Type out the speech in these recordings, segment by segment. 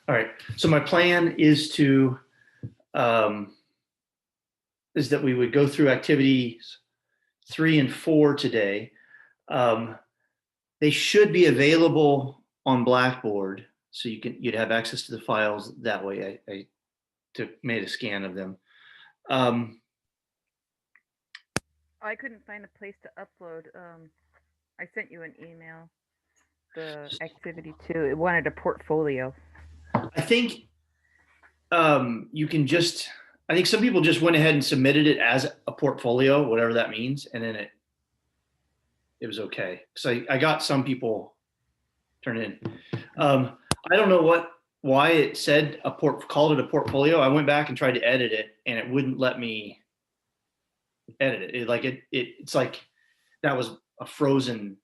All right. So my plan is to is that we would go through activities 3 and 4 today. They should be available on Blackboard, so you'd have access to the files that way. I made a scan of them. I couldn't find a place to upload. I sent you an email. The activity too. It wanted a portfolio. I think you can just. I think some people just went ahead and submitted it as a portfolio, whatever that means, and then it was okay. So I got some people turn in. I don't know why it said called it a portfolio. I went back and tried to edit it, and it wouldn't let me edit it. It's like that was a frozen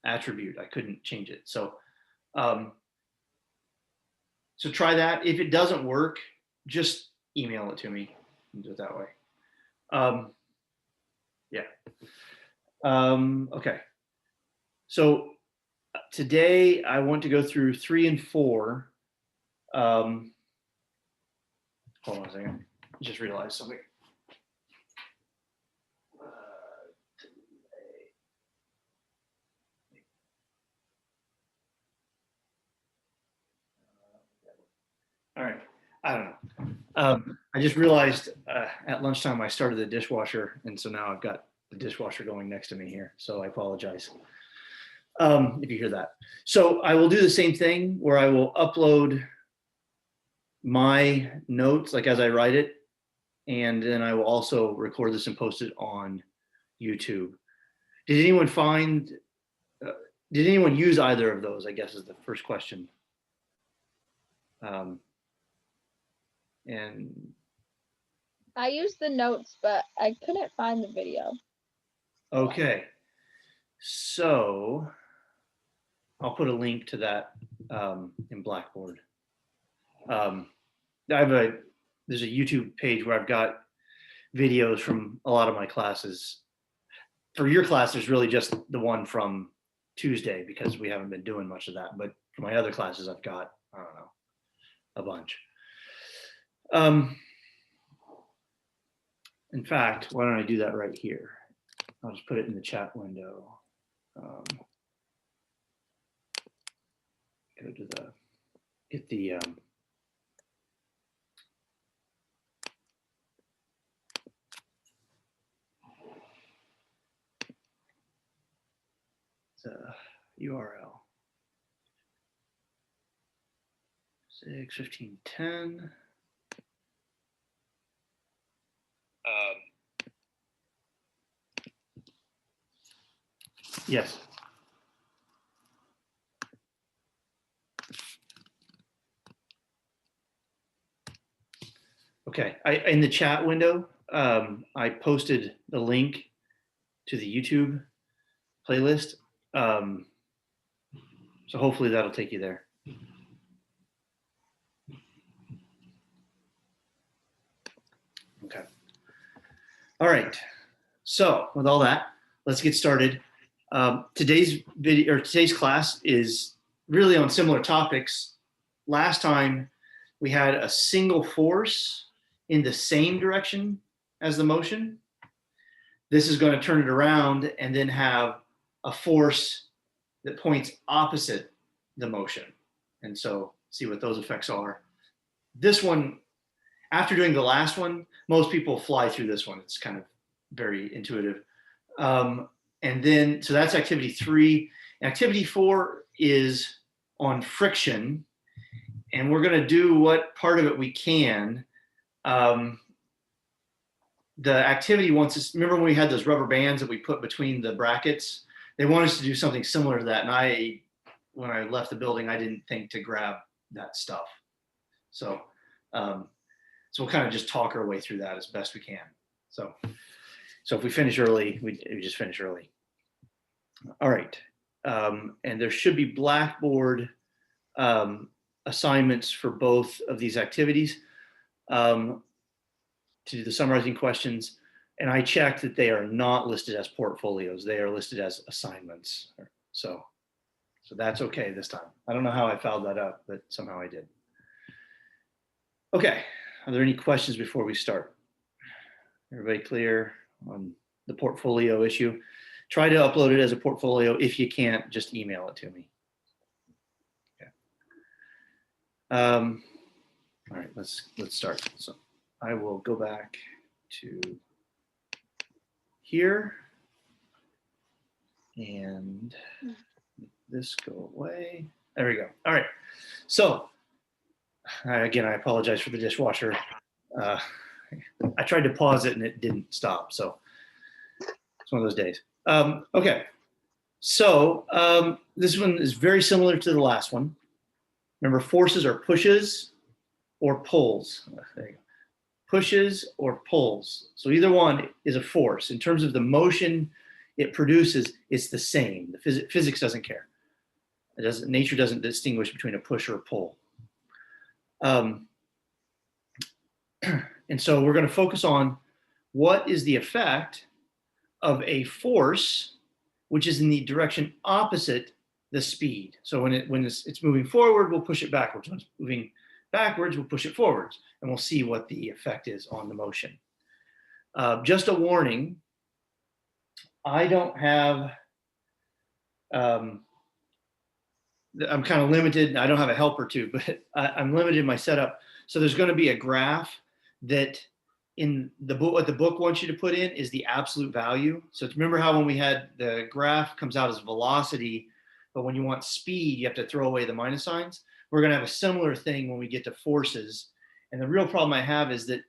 attribute. I couldn't change it. So try that. If it doesn't work, just email it to me and do it that way. Yeah. Okay. So today I want to go through 3 and 4. Hold on a second. Just realized something. All right. I don't know. I just realized at lunchtime I started the dishwasher, and so now I've got the dishwasher going next to me here. So I apologize if you hear that. So I will do the same thing where I will upload my notes, like as I write it, and then I will also record this and post it on YouTube. Did anyone did anyone use either of those, I guess is the first question. And I used the notes, but I couldn't find the video. Okay. So I'll put a link to that in Blackboard. There's a YouTube page where I've got videos from a lot of my classes. For your class, there's really just the one from Tuesday because we haven't been doing much of that. But for my other classes, I've got, I don't know, a bunch. In fact, why don't I do that right here? I'll just put it in the chat window. Go to get the URL 6:15:10. Yes. Okay. In the chat window, I posted the link to the YouTube playlist. So hopefully that'll take you there. Okay. All right. So with all that, let's get started. Today's video or today's class is really on similar topics. Last time we had a single force in the same direction as the motion. This is going to turn it around and then have a force that points opposite the motion. And so see what those effects are. This one, after doing the last one, most people fly through this one. It's kind of very intuitive. And then, so that's activity 3. Activity 4 is on friction. And we're going to do what part of it we can. The activity wants us, remember when we had those rubber bands that we put between the brackets? They want us to do something similar to that. And when I left the building, I didn't think to grab that stuff. So we'll kind of just talk our way through that as best we can. So if we finish early, we just finish early. All right. And there should be Blackboard assignments for both of these activities to do the summarizing questions. And I checked that they are not listed as portfolios. They are listed as assignments. So So that's okay this time. I don't know how I fouled that up, but somehow I did. Okay, are there any questions before we start? Everybody clear on the portfolio issue? Try to upload it as a portfolio. If you can't, just email it to me. Okay. All right, let's start. So I will go back to here and this go away. There we go. All right. So again, I apologize for the dishwasher. I tried to pause it and it didn't stop. So it's one of those days. Okay. So this one is very similar to the last one. Remember, forces are pushes or pulls. There you go. Pushes or pulls. So either one is a force. In terms of the motion it produces, it's the same. The physics doesn't care. Nature doesn't distinguish between a push or a pull. And so we're going to focus on what is the effect of a force which is in the direction opposite the speed. So when it's moving forward, we'll push it backwards. When it's moving backwards, we'll push it forwards, and we'll see what the effect is on the motion. Just a warning, I don't have, I'm kind of limited. I don't have a helper too, but I'm limited in my setup. So there's going to be a graph that in the book, what the book wants you to put in is the absolute value. So remember how when we had the graph comes out as velocity, but when you want speed, you have to throw away the minus signs. We're going to have a similar thing when we get to forces. And the real problem I have is that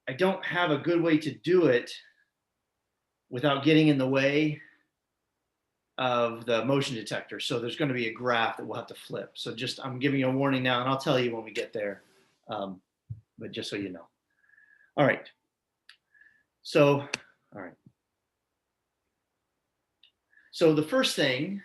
I don't have a good way to do it without getting in the way of the motion detector. So there's going to be a graph that we'll have to flip. So just, I'm giving you a warning now, and I'll tell you when we get there, but just so you know. All right. So, all right. So the first thing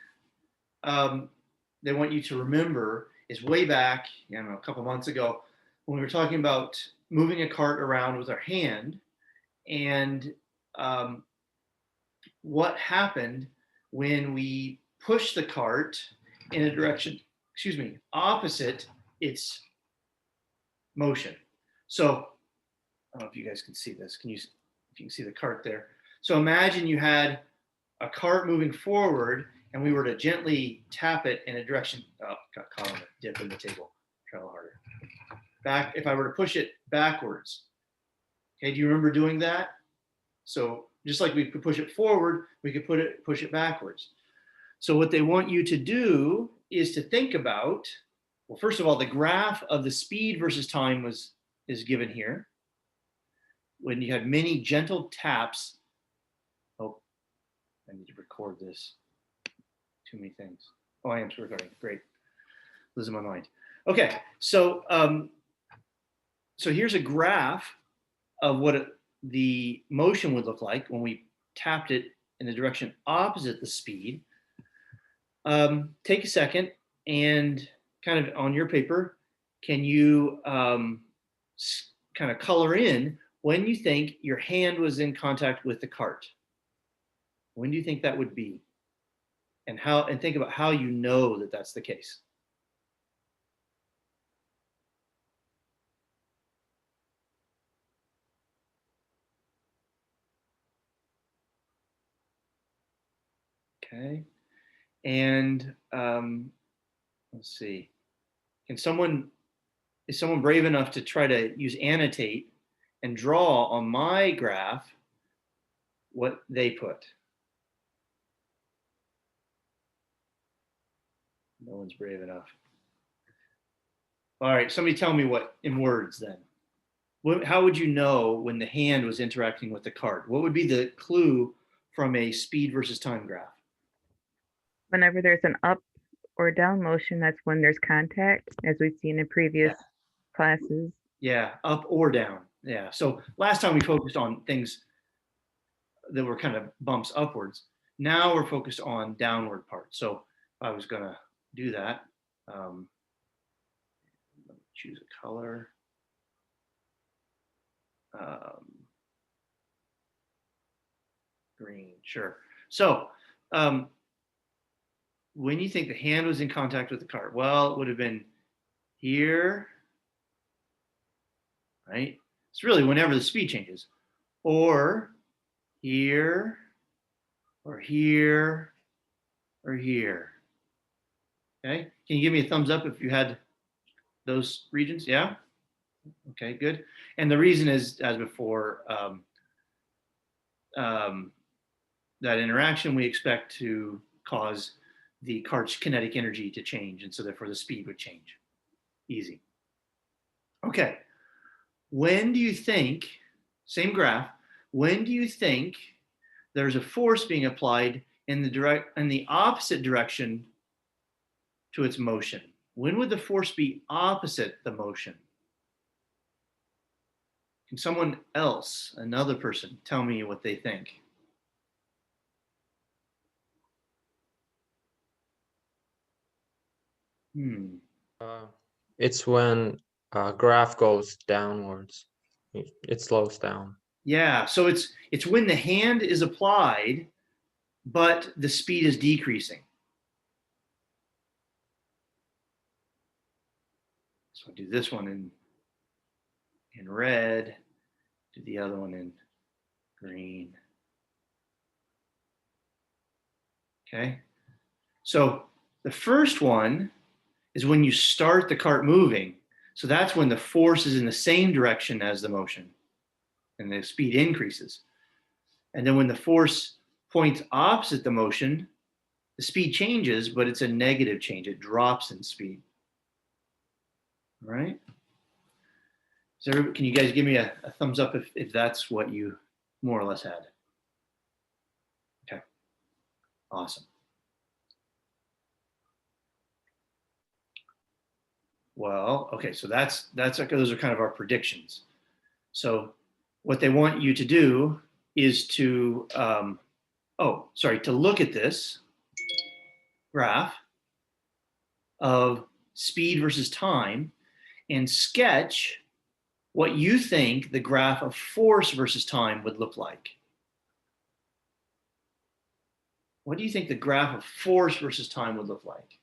they want you to remember is way back, I don't know, a couple months ago, when we were talking about moving a cart around with our hand, and what happened when we push the cart in a direction, opposite its motion. So I don't know if you guys can see this. If you can see the cart there. So imagine you had a cart moving forward and we were to gently tap it in a direction, got caught on the dip in the table, try a little harder. Back, if I were to push it backwards. Okay, do you remember doing that? So just like we could push it forward, we could push it backwards. So what they want you to do is to think about, well, first of all, the graph of the speed versus time is given here. When you have many gentle taps, oh, I need to record this. Too many things. Oh, I am recording. Great. Losing my mind. Okay, so so here's a graph of what the motion would look like when we tapped it in the direction opposite the speed. Take a second and kind of on your paper, can you kind of color in when you think your hand was in contact with the cart? When do you think that would be? And think about how you know that that's the case. Okay. And let's see. Is someone brave enough to try to use annotate and draw on my graph what they put? No one's brave enough. All right, somebody tell me what in words then. How would you know when the hand was interacting with the cart? What would be the clue from a speed versus time graph? Whenever there's an up or down motion, that's when there's contact, as we've seen in previous classes. Yeah, up or down. Yeah. So last time we focused on things that were kind of bumps upwards. Now we're focused on downward parts. So if I was going to do that, let me choose a color. Green, sure. So when you think the hand was in contact with the cart? Well, it would have been here, right? It's really whenever the speed changes, or here, or here, or here. Okay, can you give me a thumbs up if you had those regions? Yeah. Okay, good. And the reason is, as before, that interaction we expect to cause the cart's kinetic energy to change, and so therefore the speed would change. Easy. Okay. When do you think, same graph, when do you think there's a force being applied in the opposite direction to its motion? When would the force be opposite the motion? Can someone else, another person, tell me what they think? It's when graph goes downwards. It slows down. Yeah, so it's when the hand is applied, but the speed is decreasing. So I'll do this one in red, do the other one in green. Okay, so the first one is when you start the cart moving. So that's when the force is in the same direction as the motion and the speed increases. And then when the force points opposite the motion, the speed changes, but it's a negative change. It drops in speed. All right. So can you guys give me a thumbs up if that's what you more or less had? Okay. Awesome. Well, okay, so that's those are kind of our predictions. So what they want you to do is to to look at this graph of speed versus time and sketch what you think the graph of force versus time would look like. What do you think the graph of force versus time would look like?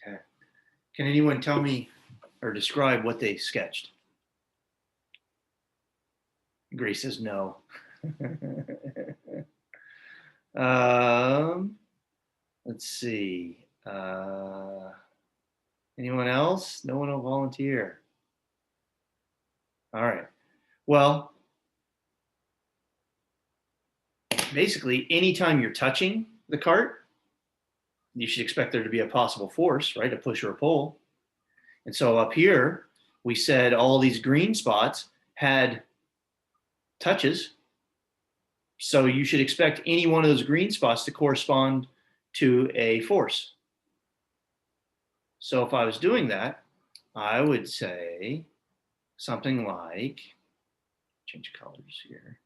Okay. Can anyone tell me or describe what they sketched? Grace says no. Let's see. Anyone else? No one will volunteer. All right. Well, basically, anytime you're touching the cart, you should expect there to be a possible force, right? A push or a pull. And so up here, we said all these green spots had touches. So you should expect any one of those green spots to correspond to a force. So if I was doing that, I would say something like, change colors here.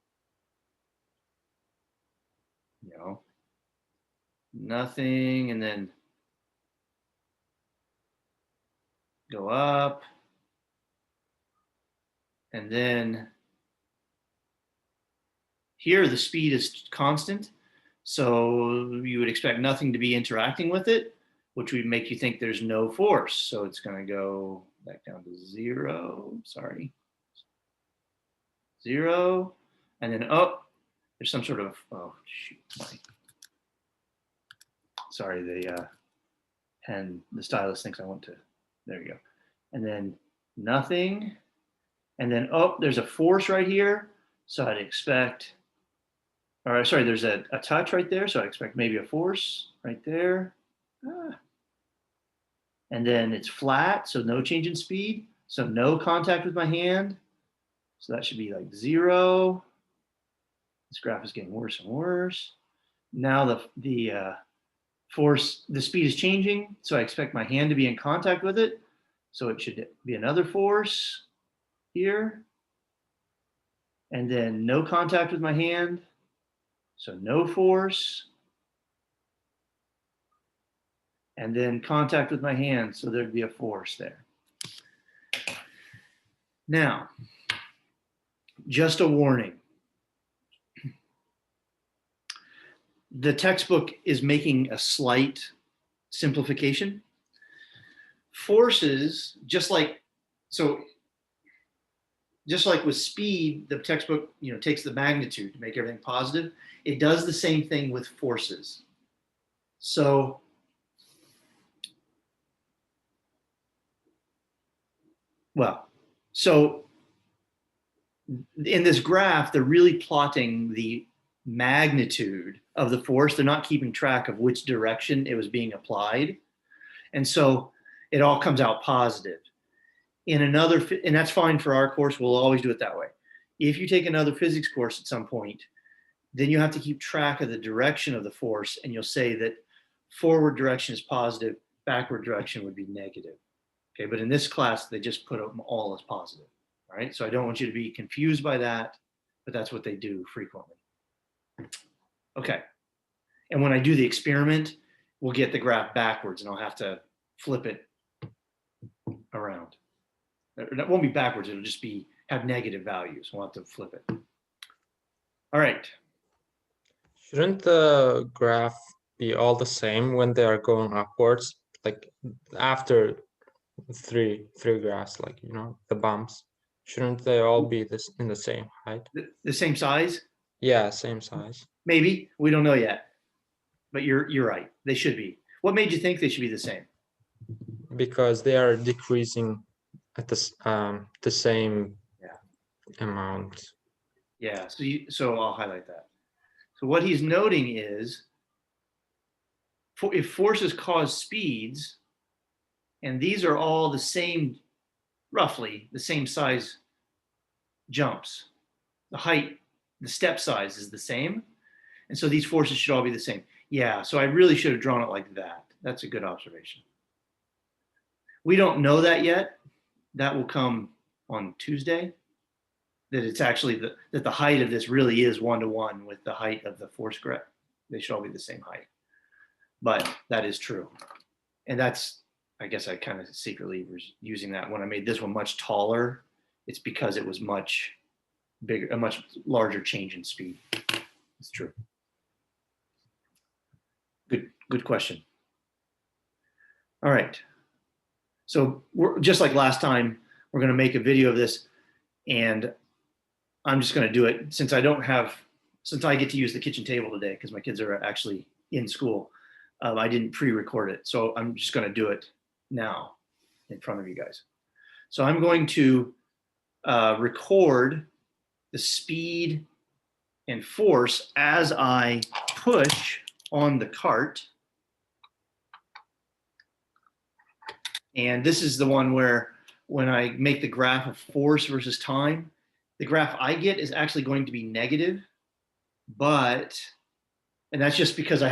You know, nothing, and then go up, and then here the speed is constant, so you would expect nothing to be interacting with it, which would make you think there's no force. So it's going to go back down to 0. Sorry, 0, and then up. There's some sort of, oh shoot, sorry, the pen, the stylus thinks I want to, there you go. And then nothing, and then, oh, there's a force right here. So I'd expect, or sorry, there's a touch right there. So I expect maybe a force right there. And then it's flat, so no change in speed. So no contact with my hand. So that should be like 0. This graph is getting worse and worse. Now the force, the speed is changing. So I expect my hand to be in contact with it. So it should be another force. here. And then no contact with my hand. So no force. And then contact with my hand, so there'd be a force there. Now, just a warning. The textbook is making a slight simplification. Forces, just like with speed, the textbook, takes the magnitude to make everything positive. It does the same thing with forces. So in this graph, they're really plotting the magnitude of the force. They're not keeping track of which direction it was being applied. And so it all comes out positive. And that's fine for our course. We'll always do it that way. If you take another physics course at some point, then you have to keep track of the direction of the force, and you'll say that forward direction is positive, backward direction would be negative. Okay, but in this class, they just put them all as positive. All right, so I don't want you to be confused by that, but that's what they do frequently. Okay, and when I do the experiment, we'll get the graph backwards, and I'll have to flip it around. That won't be backwards, it'll just have negative values. We'll have to flip it. All right. Shouldn't the graph be all the same when they are going upwards? Like after three graphs, like the bumps. Shouldn't they all be in the same height? The same size? Yeah, same size. Maybe. We don't know yet. But you're right. They should be. What made you think they should be the same? Because they are decreasing at the same amount. Yeah. So I'll highlight that. So what he's noting is, if forces cause speeds, and these are all the same, roughly the same size jumps, the height, the step size is the same. And so these forces should all be the same. Yeah, so I really should have drawn it like that. That's a good observation. We don't know that yet. That will come on Tuesday, that it's actually that the height of this really is 1-to-1 with the height of the force graph. They should all be the same height. But that is true. And that's, I guess I kind of secretly was using that when I made this one much taller. It's because it was much bigger, a much larger change in speed. It's true. Good question. All right. So we're just like last time, we're going to make a video of this, and I'm just going to do it since I get to use the kitchen table today because my kids are actually in school. I didn't pre-record it, so I'm just going to do it now in front of you guys. So I'm going to record the speed and force as I push on the cart. And this is the one where when I make the graph of force versus time, the graph I get is actually going to be negative, and that's just because I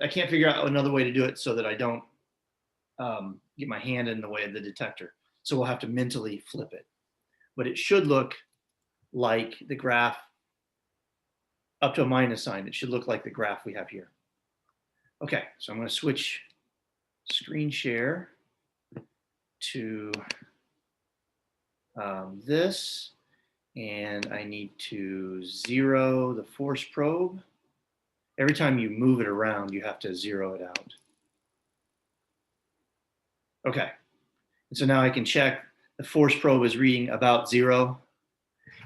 can't figure out another way to do it so that I don't get my hand in the way of the detector. So we'll have to mentally flip it. But it should look like the graph up to a minus sign. It should look like the graph we have here. Okay, so I'm going to switch screen share to this, and I need to zero the force probe. Every time you move it around, you have to zero it out. Okay, and so now I can check the force probe is reading about 0.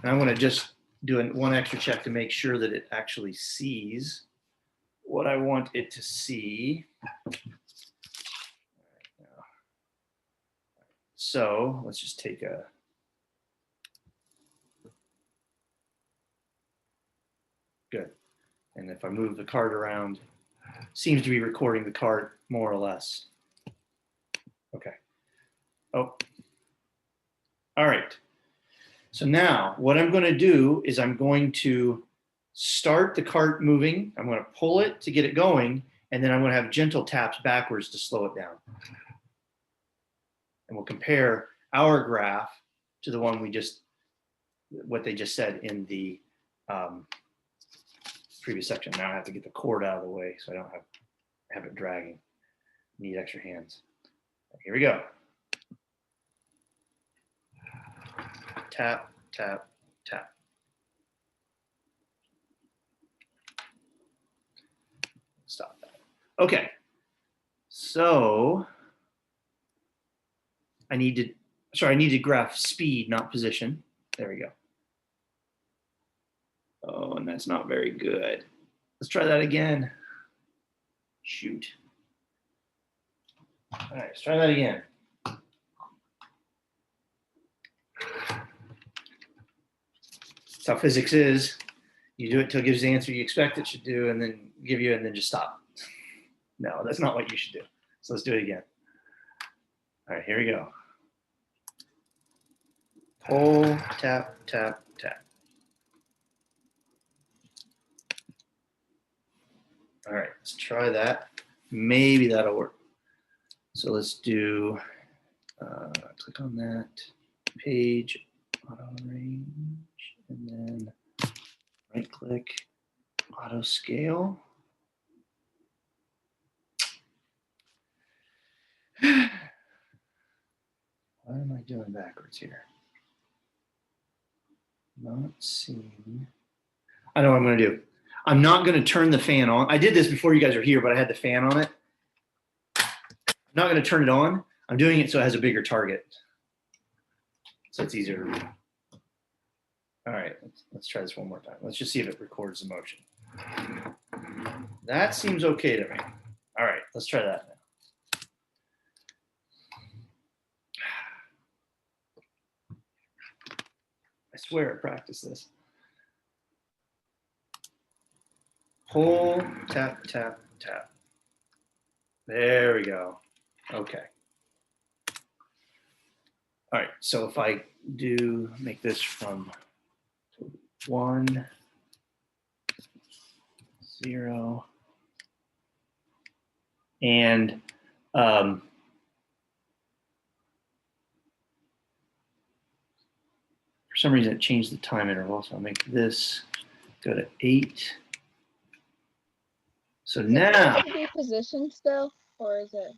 And I'm going to just do one extra check to make sure that it actually sees what I want it to see. So let's just take good. And if I move the cart around, seems to be recording the cart more or less. Okay. Oh, all right. So now what I'm going to do is I'm going to start the cart moving. I'm going to pull it to get it going, and then I'm going to have gentle taps backwards to slow it down. And we'll compare our graph to the one what they just said in the previous section. Now I have to get the cord out of the way so I don't have it dragging. Need extra hands. Here we go. Tap, tap, tap. Stop that. Okay. So I need to graph speed, not position. There we go. Oh, and that's not very good. Let's try that again. Shoot. All right, let's try that again. That's how physics is. You do it till it gives the answer you expect it should do, and then and then just stop. No, that's not what you should do. So let's do it again. All right, here we go. Pull, tap, tap, tap. All right, let's try that. Maybe that'll work. So let's do, click on that, page, auto range, and then right click, auto scale. Why am I doing backwards here? Not seeing. I know what I'm going to do. I'm not going to turn the fan on. I did this before you guys were here, but I had the fan on it. I'm not going to turn it on. I'm doing it so it has a bigger target. So it's easier to read. All right, let's try this one more time. Let's just see if it records the motion. That seems okay to me. All right, let's try that now. I swear I practiced this. Pull, tap, tap, tap. There we go. Okay. All right, so if I make this from 1, 0, and for some reason it changed the time interval, so I'll make this go to 8. So now, Should it be position still, or is it?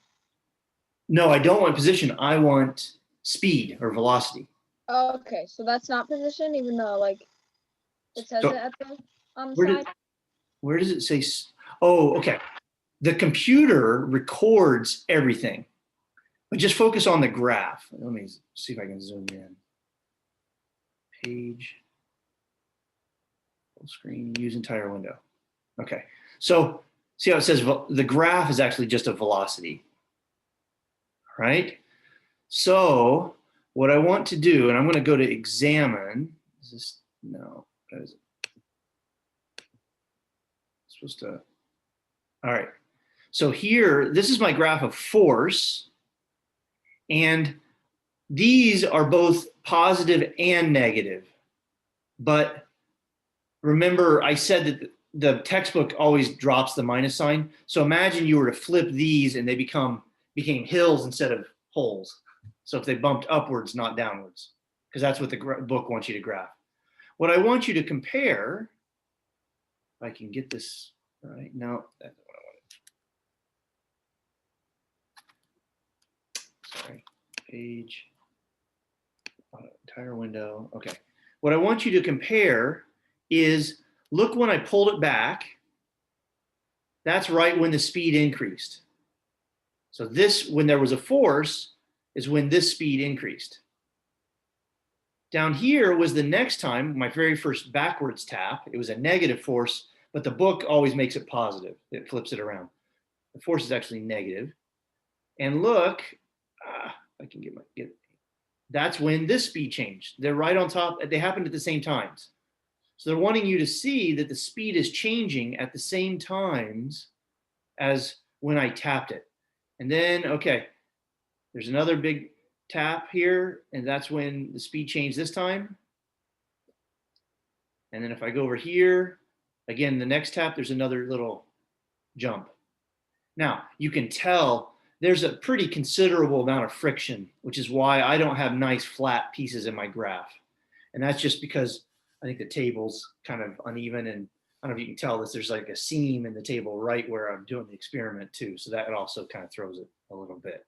no, I don't want position. I want speed or velocity. Oh, okay, so that's not position, even though like it says So- it at on the Where side. Where does it say? Oh, okay. The computer records everything, but just focus on the graph. Let me see if I can zoom in. Page, full screen, use entire window. Okay, so see how it says the graph is actually just a velocity, right? So what I want to do, and I'm going to go to examine. Is this no? That is supposed to. All right. So here, this is my graph of force, and these are both positive and negative. But remember, I said that the textbook always drops the minus sign. So imagine you were to flip these and they became hills instead of holes. So if they bumped upwards, not downwards, because that's what the book wants you to graph. What I want you to compare, if I can get this right, no, that's not what I wanted. Sorry, page, entire window. Okay. What I want you to compare is, look when I pulled it back, that's right when the speed increased. So this, when there was a force, is when this speed increased. Down here was the next time, my very first backwards tap. It was a negative force, but the book always makes it positive. It flips it around. The force is actually negative. And look, I can get that's when this speed changed. They're right on top. They happened at the same times. So they're wanting you to see that the speed is changing at the same times as when I tapped it. And then, okay, there's another big tap here, and that's when the speed changed this time. And then if I go over here, again, the next tap, there's another little jump. Now, you can tell there's a pretty considerable amount of friction, which is why I don't have nice flat pieces in my graph. And that's just because I think the table's kind of uneven, and I don't know if you can tell this, there's like a seam in the table right where I'm doing the experiment too. So that also kind of throws it a little bit.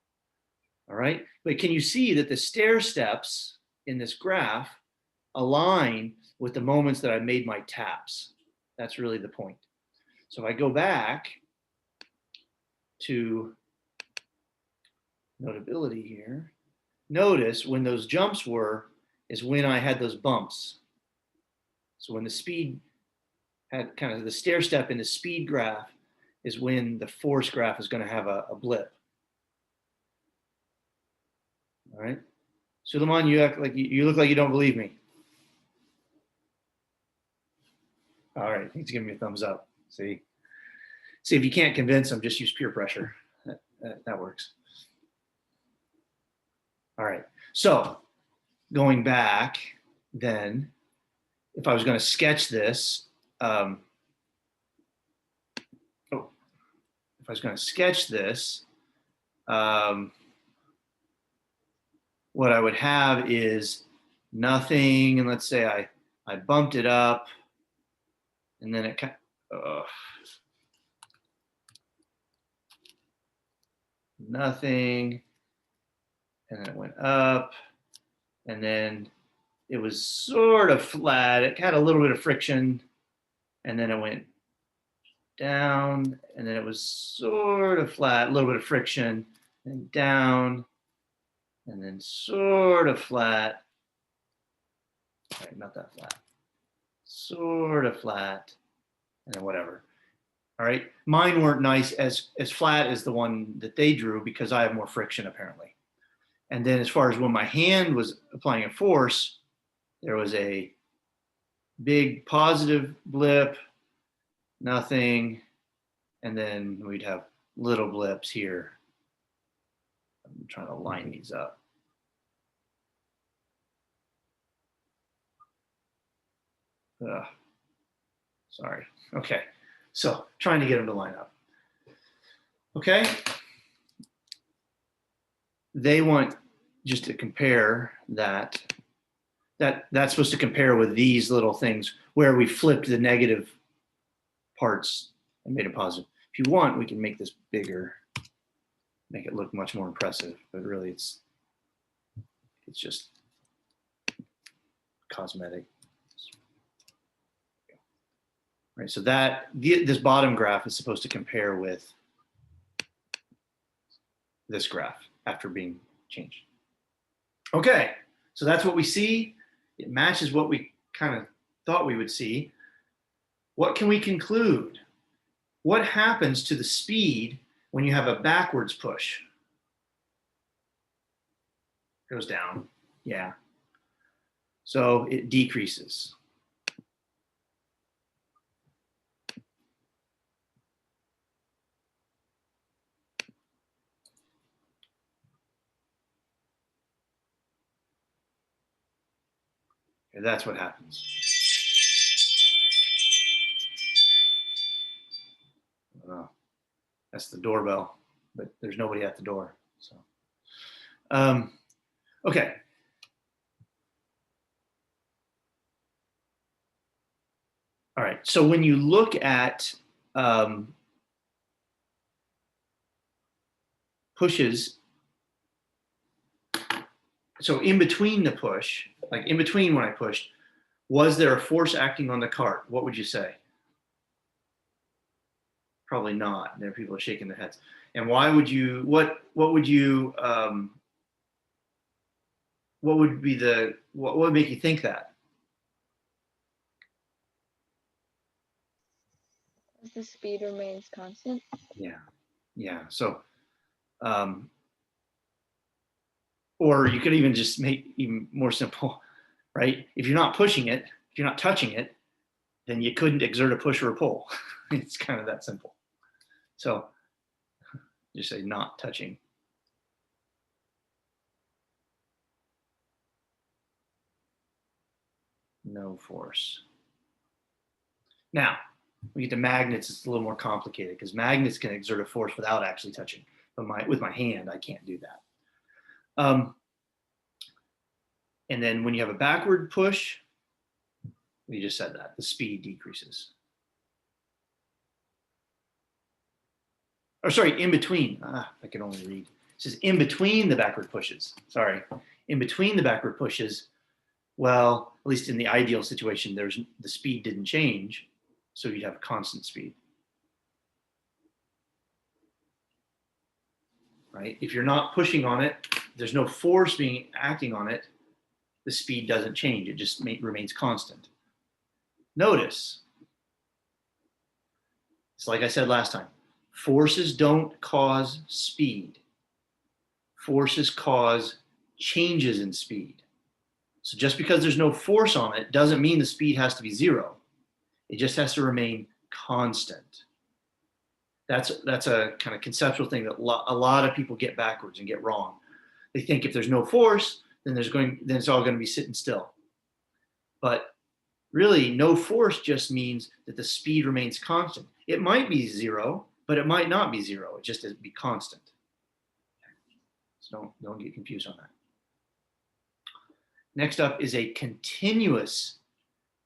All right, but can you see that the stair steps in this graph align with the moments that I made my taps? That's really the point. So if I go back to notability here, notice when those jumps were is when I had those bumps. So when the speed had kind of the stair step in the speed graph is when the force graph is going to have a blip. All right, Suleiman, you act like you look like you don't believe me. All right, he's giving me a thumbs up. See, if you can't convince him, just use peer pressure. That works. All right, so going back then, if I was going to sketch this, if I was going to sketch this, what I would have is nothing, and let's say I bumped it up, and then it kind of, nothing, and then it went up, and then it was sort of flat. It had a little bit of friction, and then it went down, and then it was sort of flat, a little bit of friction, and down, and then sort of flat. Right, not that flat. Sort of flat, and then whatever. All right, mine weren't nice as flat as the one that they drew because I have more friction apparently. And then as far as when my hand was applying a force, there was a big positive blip, nothing, and then we'd have little blips here. I'm trying to line these up. Ugh. Sorry. Okay. So trying to get them to line up. Okay. They want just to compare that's supposed to compare with these little things where we flipped the negative parts and made it positive. If you want, we can make this bigger, make it look much more impressive, but really it's just cosmetic. Right, so this bottom graph is supposed to compare with this graph after being changed. Okay, so that's what we see. It matches what we kind of thought we would see. What can we conclude? What happens to the speed when you have a backwards push? It goes down, yeah. So it decreases. Okay, that's what happens. That's the doorbell, but there's nobody at the door. So, okay. All right. So when you look at pushes, so in between the push, like in between when I pushed, was there a force acting on the cart? What would you say? Probably not. There, people are shaking their heads. And why would you? What would you? What would be the? What would make you think that? The speed remains constant. Yeah, yeah. So, or you could even just make even more simple, right? If you're not pushing it, if you're not touching it, then you couldn't exert a push or a pull. It's kind of that simple. So just say not touching. No force. Now, we get to magnets, it's a little more complicated because magnets can exert a force without actually touching. But with my hand, I can't do that. And then when you have a backward push, we just said that, the speed decreases. Or sorry, in between. I can only read. It says in between the backward pushes. Sorry. In between the backward pushes, well, at least in the ideal situation, the speed didn't change, so you'd have constant speed. Right? If you're not pushing on it, there's no force acting on it, the speed doesn't change. It just remains constant. Notice, it's like I said last time, forces don't cause speed. Forces cause changes in speed. So just because there's no force on it doesn't mean the speed has to be zero. It just has to remain constant. That's a kind of conceptual thing that a lot of people get backwards and get wrong. They think if there's no force, then it's all going to be sitting still. But really, no force just means that the speed remains constant. It might be zero, but it might not be zero. It just has to be constant. So don't get confused on that. Next up is a continuous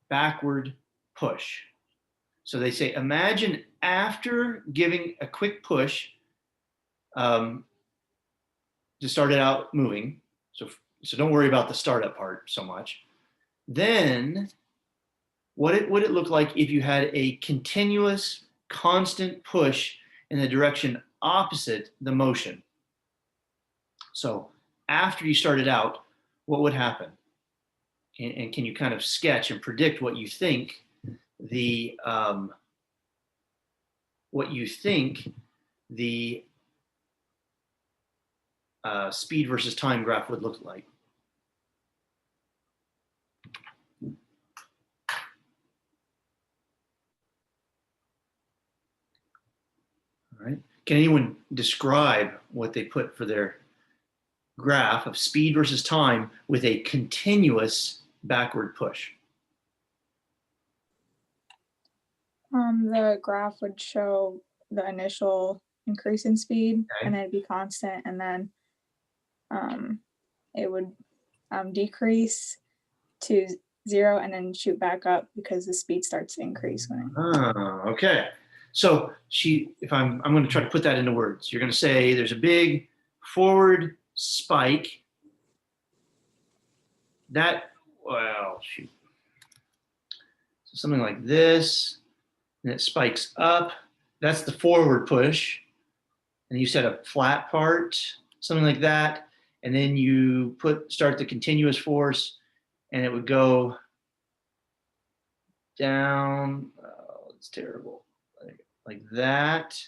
backward push. So they say, imagine after giving a quick push to start it out moving. So don't worry about the startup part so much. Then what would it look like if you had a continuous, constant push in the direction opposite the motion? So after you started out, what would happen? And can you kind of sketch and predict what you think the speed versus time graph would look like? All right. Can anyone describe what they put for their graph of speed versus time with a continuous backward push? The graph would show the initial increase in speed, Okay. and then it'd be constant, and then it would decrease to zero and then shoot back up because the speed starts to increase when it. Okay. So if I'm going to try to put that into words, you're going to say there's a big forward spike. So something like this, and it spikes up. That's the forward push. And you set a flat part, something like that. And then you start the continuous force, and it would go down. Oh, it's terrible. Like that.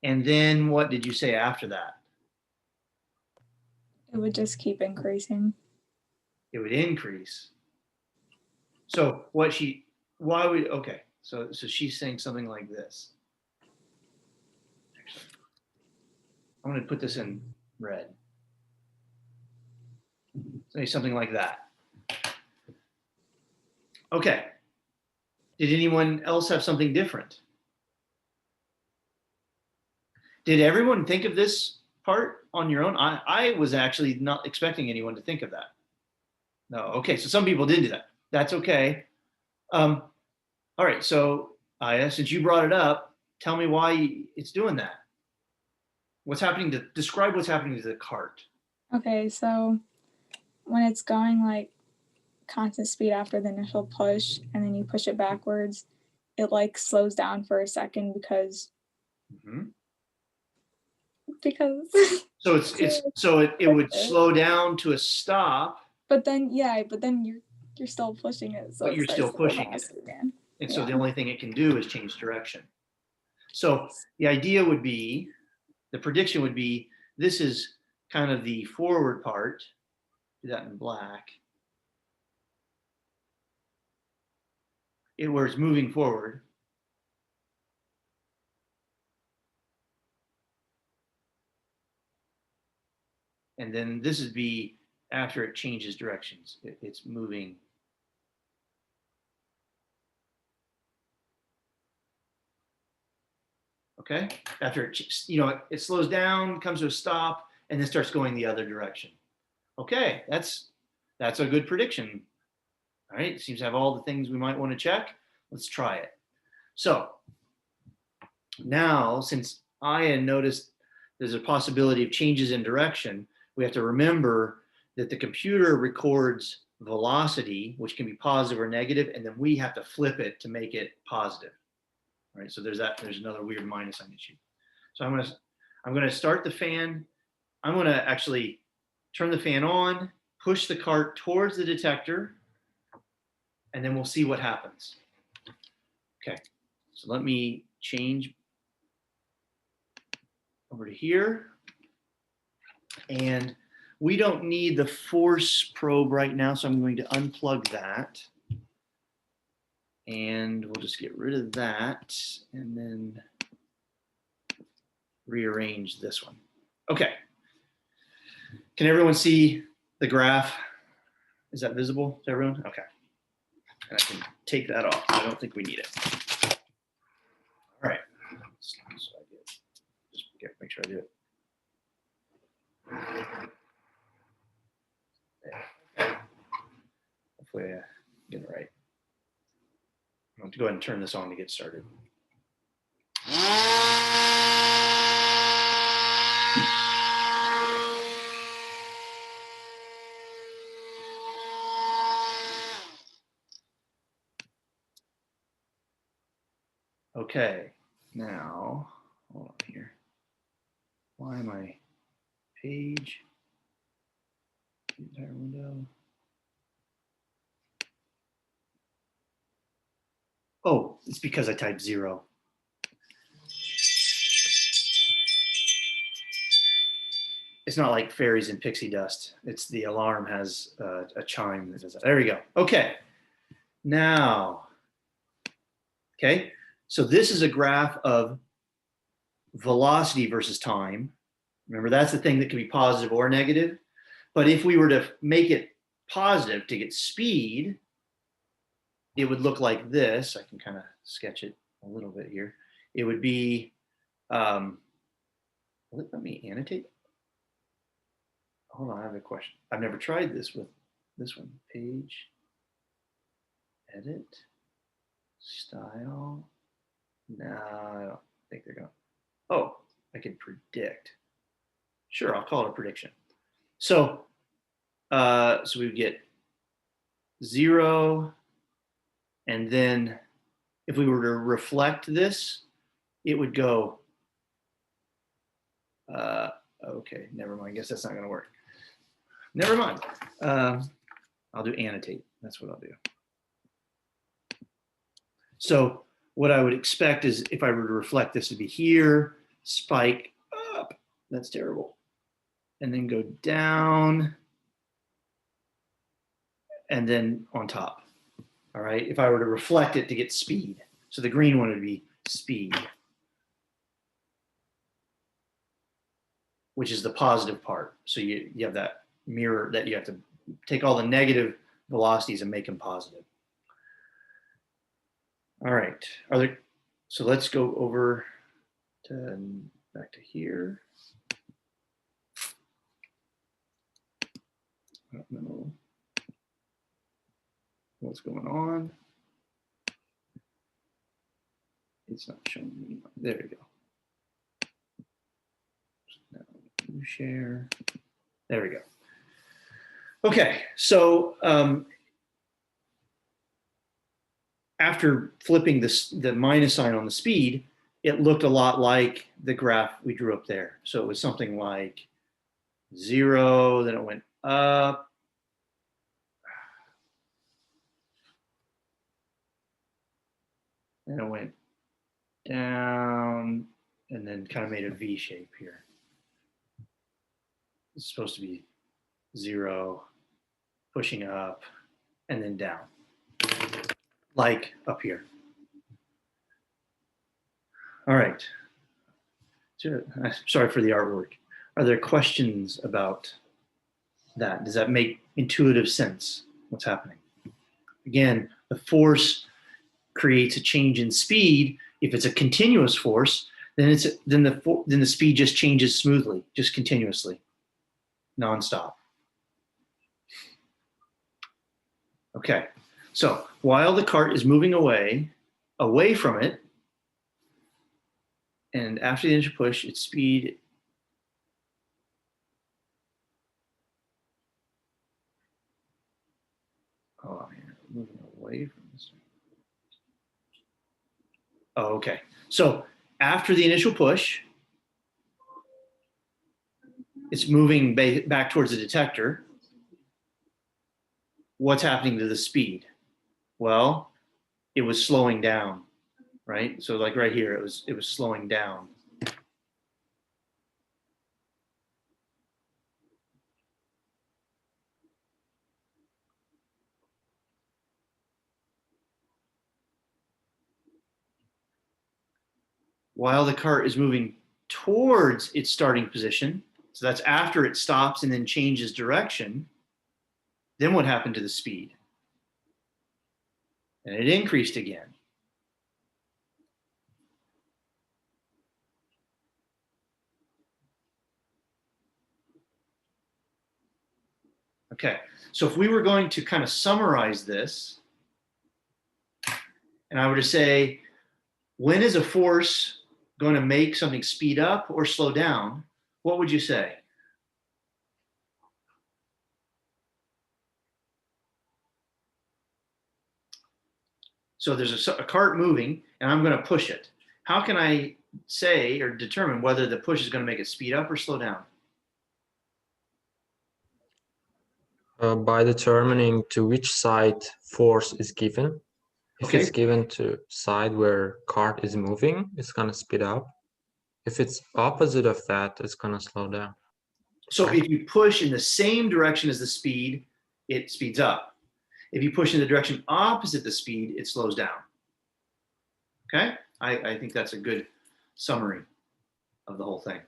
And then what did you say after that? It would just keep increasing. It would increase. So so she's saying something like this. I'm going to put this in red. Say something like that. Okay. Did anyone else have something different? Did everyone think of this part on your own? I was actually not expecting anyone to think of that. No. Okay. So some people did do that. That's okay. All right. So Aya, since you brought it up, tell me why it's doing that. Describe what's happening to the cart. Okay, so when it's going like constant speed after the initial push and then you push it backwards, it like slows down for a second because So it would slow down to a stop. But then you're still pushing it. So but you're still pushing it. Again. And so the only thing it can do is change direction. So the prediction would be, this is kind of the forward part. Do that in black. Where it's moving forward. And then this would be after it changes directions. It's moving. Okay, after it slows down, comes to a stop, and then starts going the other direction. Okay, that's a good prediction. All right, seems to have all the things we might want to check. Let's try it. So now, since I had noticed there's a possibility of changes in direction, we have to remember that the computer records velocity, which can be positive or negative, and then we have to flip it to make it positive. All right, so there's another weird minus on the sheet. So I'm gonna start the fan. I'm gonna actually turn the fan on, push the cart towards the detector, and then we'll see what happens. Okay, so let me change over to here. And we don't need the force probe right now, so I'm going to unplug that. And we'll just get rid of that and then rearrange this one. Okay. Can everyone see the graph? Is that visible to everyone? Okay. And I can take that off. I don't think we need it. All right. So I did. Just make sure I do it. Okay. Hopefully I get it right. I'm going to go ahead and turn this on to get started. Okay, now, hold on here. Why am I page? Entire window. Oh, it's because I typed 0. It's not like fairies and pixie dust. It's the alarm has a chime that does that. There we go. Okay. Now, okay. So this is a graph of velocity versus time. Remember, that's the thing that can be positive or negative. But if we were to make it positive to get speed, it would look like this. I can kind of sketch it a little bit here. It would be, let me annotate. Hold on, I have a question. I've never tried this with this one. Page, edit, style. No, I don't think they're going. Oh, I can predict. Sure, I'll call it a prediction. So, so we get 0, and then if we were to reflect this, it would go. Okay, never mind. I guess that's not going to work. Never mind. I'll do annotate. That's what I'll do. So what I would expect is if I were to reflect this would be here, spike up. That's terrible. And then go down. And then on top. All right. If I were to reflect it to get speed. So the green one would be speed, which is the positive part. So you have that mirror that you have to take all the negative velocities and make them positive. All right. So let's go over to back to here. I don't know what's going on. It's not showing me. There we go. Now, new share. There we go. Okay, so after flipping the minus sign on the speed, it looked a lot like the graph we drew up there. So it was something like 0, then it went up. Then it went down, and then kind of made a V shape here. It's supposed to be 0, pushing up, and then down, like up here. All right. Sorry for the artwork. Are there questions about that? Does that make intuitive sense, what's happening? Again, the force creates a change in speed. If it's a continuous force, then the speed just changes smoothly, just continuously, nonstop. Okay, so while the cart is moving away from it, and after the initial push, its speed moving away from this. Oh, okay. So after the initial push, it's moving back towards the detector. What's happening to the speed? Well, it was slowing down, right? So like right here, it was slowing down. While the cart is moving towards its starting position, so that's after it stops and then changes direction, then what happened to the speed? And it increased again. Okay, so if we were going to kind of summarize this, and I were to say, when is a force going to make something speed up or slow down? What would you say? So there's a cart moving and I'm going to push it. How can I say or determine whether the push is going to make it speed up or slow down? By determining to which side force is given. If Okay. it's given to side where cart is moving, it's going to speed up. If it's opposite of that, it's going to slow down. So if you push in the same direction as the speed, it speeds up. If you push in the direction opposite the speed, it slows down. Okay? I think that's a good summary of the whole thing.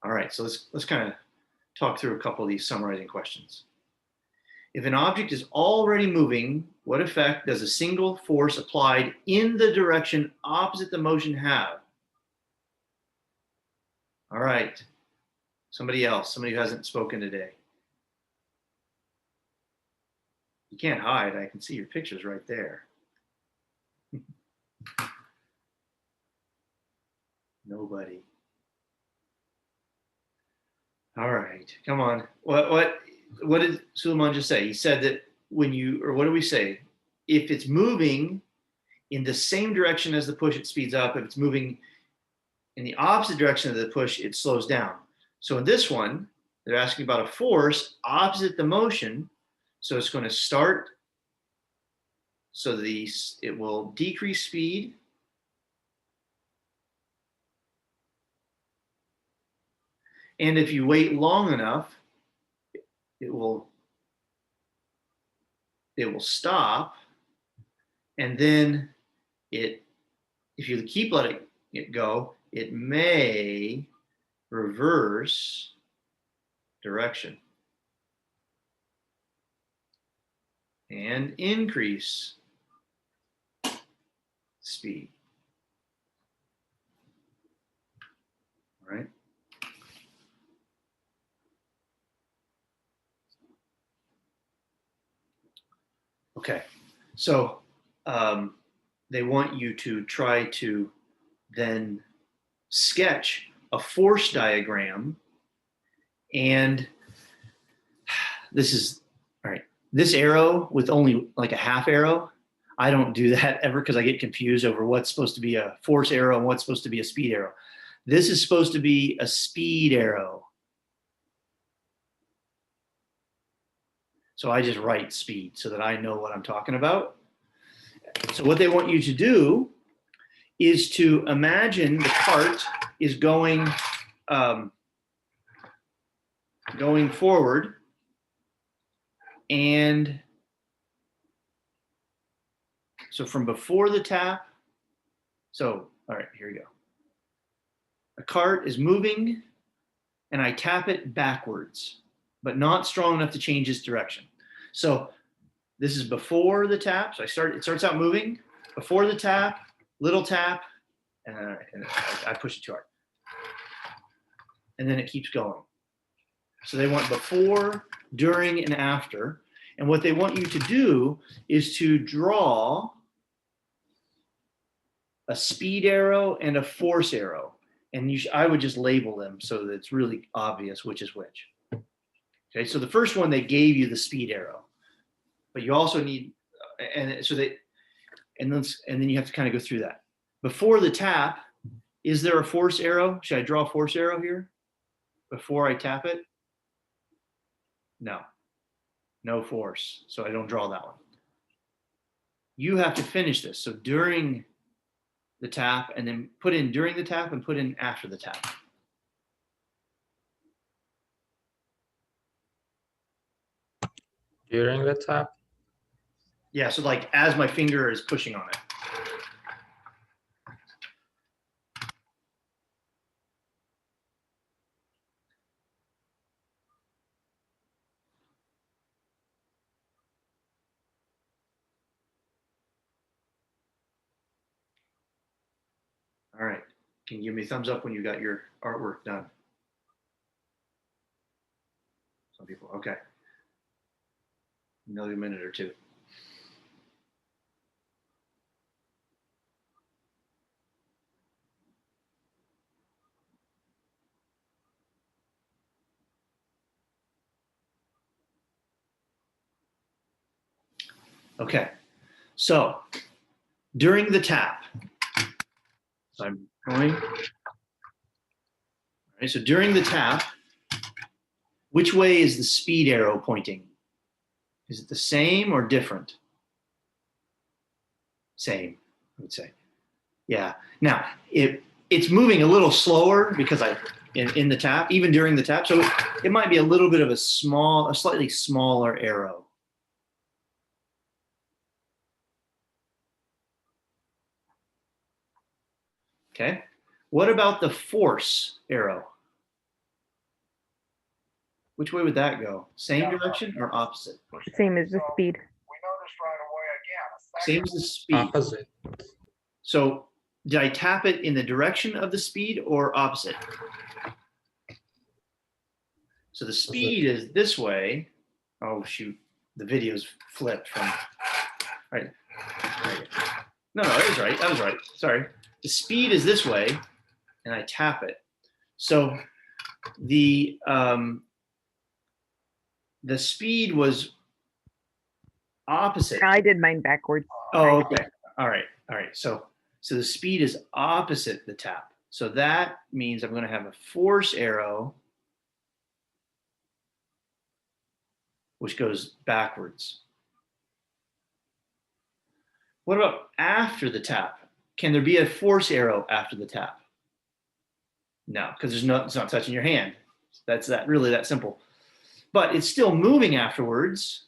All right, so let's kind of talk through a couple of these summarizing questions. If an object is already moving, what effect does a single force applied in the direction opposite the motion have? All right, somebody else, somebody who hasn't spoken today. You can't hide, I can see your pictures right there. Nobody. All right, come on. What did Suleiman just say? He said that when you, or what do we say? If it's moving in the same direction as the push, it speeds up. If it's moving in the opposite direction of the push, it slows down. So in this one, they're asking about a force opposite the motion. So it's going to start, so it will decrease speed. And if you wait long enough, it will stop. And then if you keep letting it go, it may reverse direction and increase speed. All right. Okay, so they want you to try to then sketch a force diagram, and this is, all right, this arrow with only like a half arrow, I don't do that ever because I get confused over what's supposed to be a force arrow and what's supposed to be a speed arrow. This is supposed to be a speed arrow. So I just write speed so that I know what I'm talking about. So what they want you to do is to imagine the cart is going forward, and so from before the tap, so all right, here we go. A cart is moving and I tap it backwards, but not strong enough to change its direction. So this is before the tap. So it starts out moving, before the tap, little tap, and I push it too hard. And then it keeps going. So they want before, during, and after. And what they want you to do is to draw a speed arrow and a force arrow. And I would just label them so that it's really obvious which is which. Okay, so the first one, they gave you the speed arrow. But you also need, and then you have to kind of go through that. Before the tap, is there a force arrow? Should I draw a force arrow here before I tap it? No, no force. So I don't draw that one. You have to finish this. So during the tap, and then put in during the tap and put in after the tap. During the tap? Yeah, so like as my finger is pushing on it. All right. Can you give me a thumbs up when you got your artwork done? Some people, okay. Another minute or two. Okay, so during the tap, so I'm going, all right, so during the tap, which way is the speed arrow pointing? Is it the same or different? Same, I would say. Yeah, now it's moving a little slower because in the tap, even during the tap, so it might be a little bit of a slightly smaller arrow. Okay, what about the force arrow? Which way would that go? Same direction or opposite? Same as the speed. Same as the speed. Opposite. So did I tap it in the direction of the speed or opposite? So the speed is this way. Oh shoot, the video's flipped from, right. No, that was right, that was right, sorry. The speed is this way and I tap it. So the speed was opposite. I did mine backwards. Oh, okay. All right. All right. So the speed is opposite the tap. So that means I'm going to have a force arrow, which goes backwards. What about after the tap? Can there be a force arrow after the tap? No, because it's not touching your hand. That's really that simple. But it's still moving afterwards.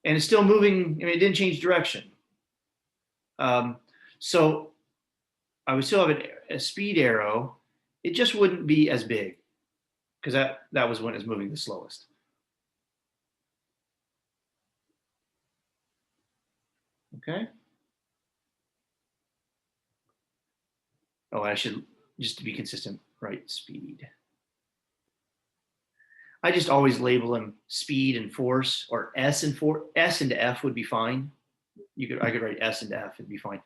And it's still moving. I mean, it didn't change direction. So I would still have a speed arrow. It just wouldn't be as big because that was when it's moving the slowest. Okay. Oh, I should, just to be consistent, write speed. I just always label them speed and force, or S and S into F would be fine. I could write S into F, it'd be fine.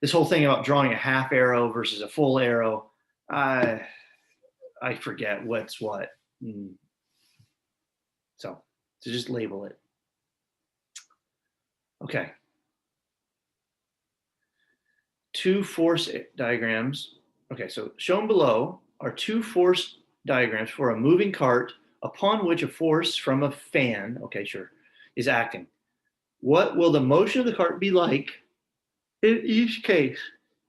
This whole thing about drawing a half arrow versus a full arrow, I forget what's what. So just label it. Okay. Two force diagrams. Okay, so shown below are two force diagrams for a moving cart upon which a force from a fan, okay, sure, is acting. What will the motion of the cart be like in each case?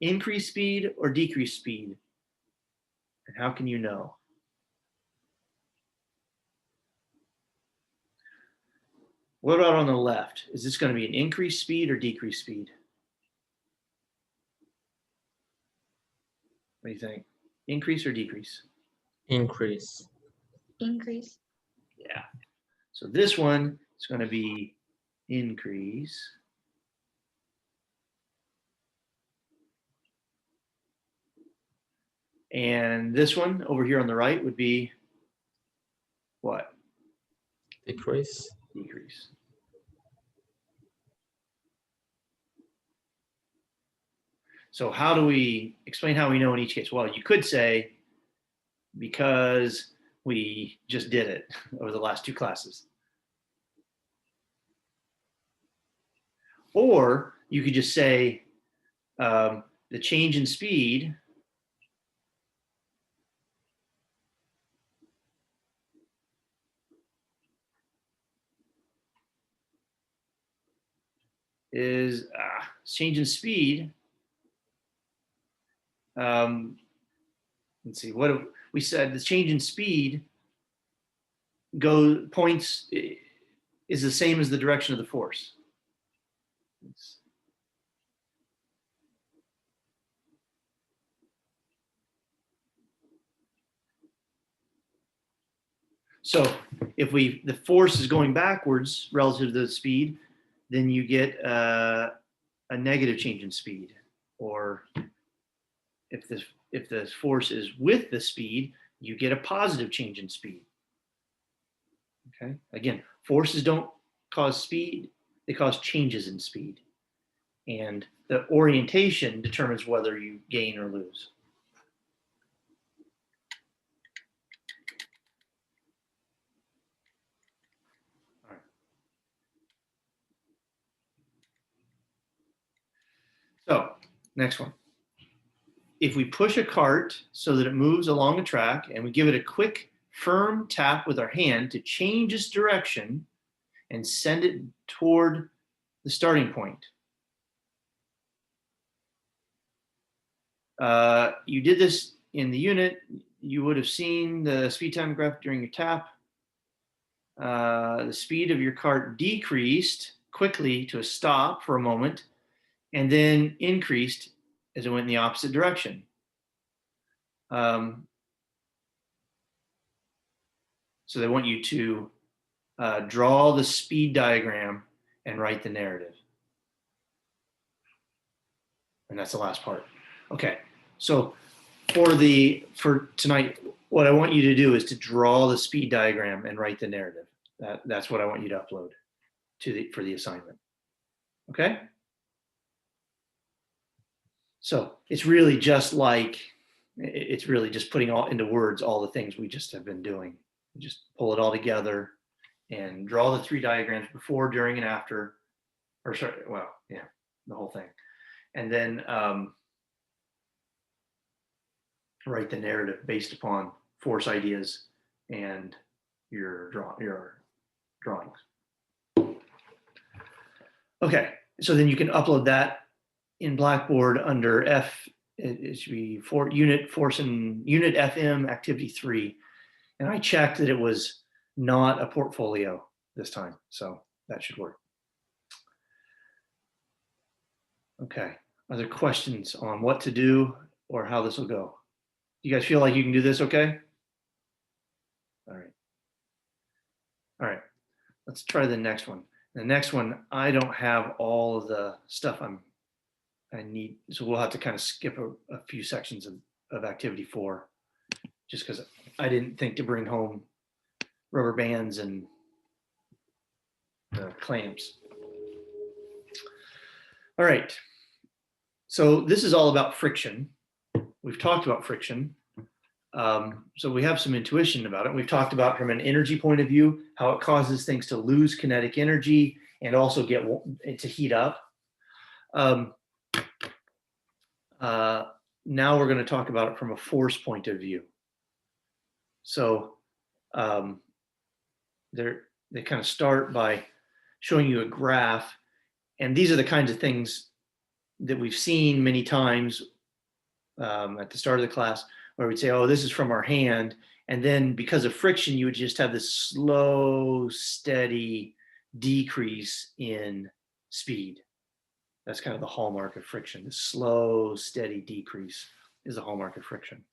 Increase speed or decrease speed? And how can you know? What about on the left? Is this going to be an increased speed or decreased speed? What do you think? Increase or decrease? Increase. Increase. Yeah. So this one is going to be increase. And this one over here on the right would be what? Decrease. Decrease. So how do we explain how we know in each case? Well, you could say because we just did it over the last 2 classes. Or you could just say the change in speed is change in speed. Let's see, what have we said? The change in speed points is the same as the direction of the force. So if the force is going backwards relative to the speed, then you get a negative change in speed. Or if the force is with the speed, you get a positive change in speed. Okay. Again, forces don't cause speed; they cause changes in speed, and the orientation determines whether you gain or lose. All right. So, next one. If we push a cart so that it moves along a track and we give it a quick, firm tap with our hand to change its direction and send it toward the starting point. You did this in the unit. You would have seen the speed time graph during your tap. The speed of your cart decreased quickly to a stop for a moment and then increased as it went in the opposite direction. So they want you to draw the speed diagram and write the narrative. And that's the last part. Okay, so for tonight, what I want you to do is to draw the speed diagram and write the narrative. That's what I want you to upload for the assignment. Okay? So it's really just putting all into words all the things we just have been doing. Just pull it all together and draw the 3 diagrams before, during, and after, or sorry, well, yeah, the whole thing. And then write the narrative based upon force ideas and your drawings. Okay, so then you can upload that in Blackboard under F. It should be unit FM activity 3. And I checked that it was not a portfolio this time, so that should work. Okay, are there questions on what to do or how this will go? You guys feel like you can do this okay? All right. All right, let's try the next one. The next one, I don't have all of the stuff I need, so we'll have to kind of skip a few sections of activity 4, just because I didn't think to bring home rubber bands and clamps. All right, so this is all about friction. We've talked about friction. So we have some intuition about it. We've talked about from an energy point of view, how it causes things to lose kinetic energy and also get to heat up. Now we're going to talk about it from a force point of view. So they kind of start by showing you a graph, and these are the kinds of things that we've seen many times at the start of the class, where we'd say, oh, this is from our hand, and then because of friction, you would just have this slow, steady decrease in speed. That's kind of the hallmark of friction. The slow, steady decrease is the hallmark of friction.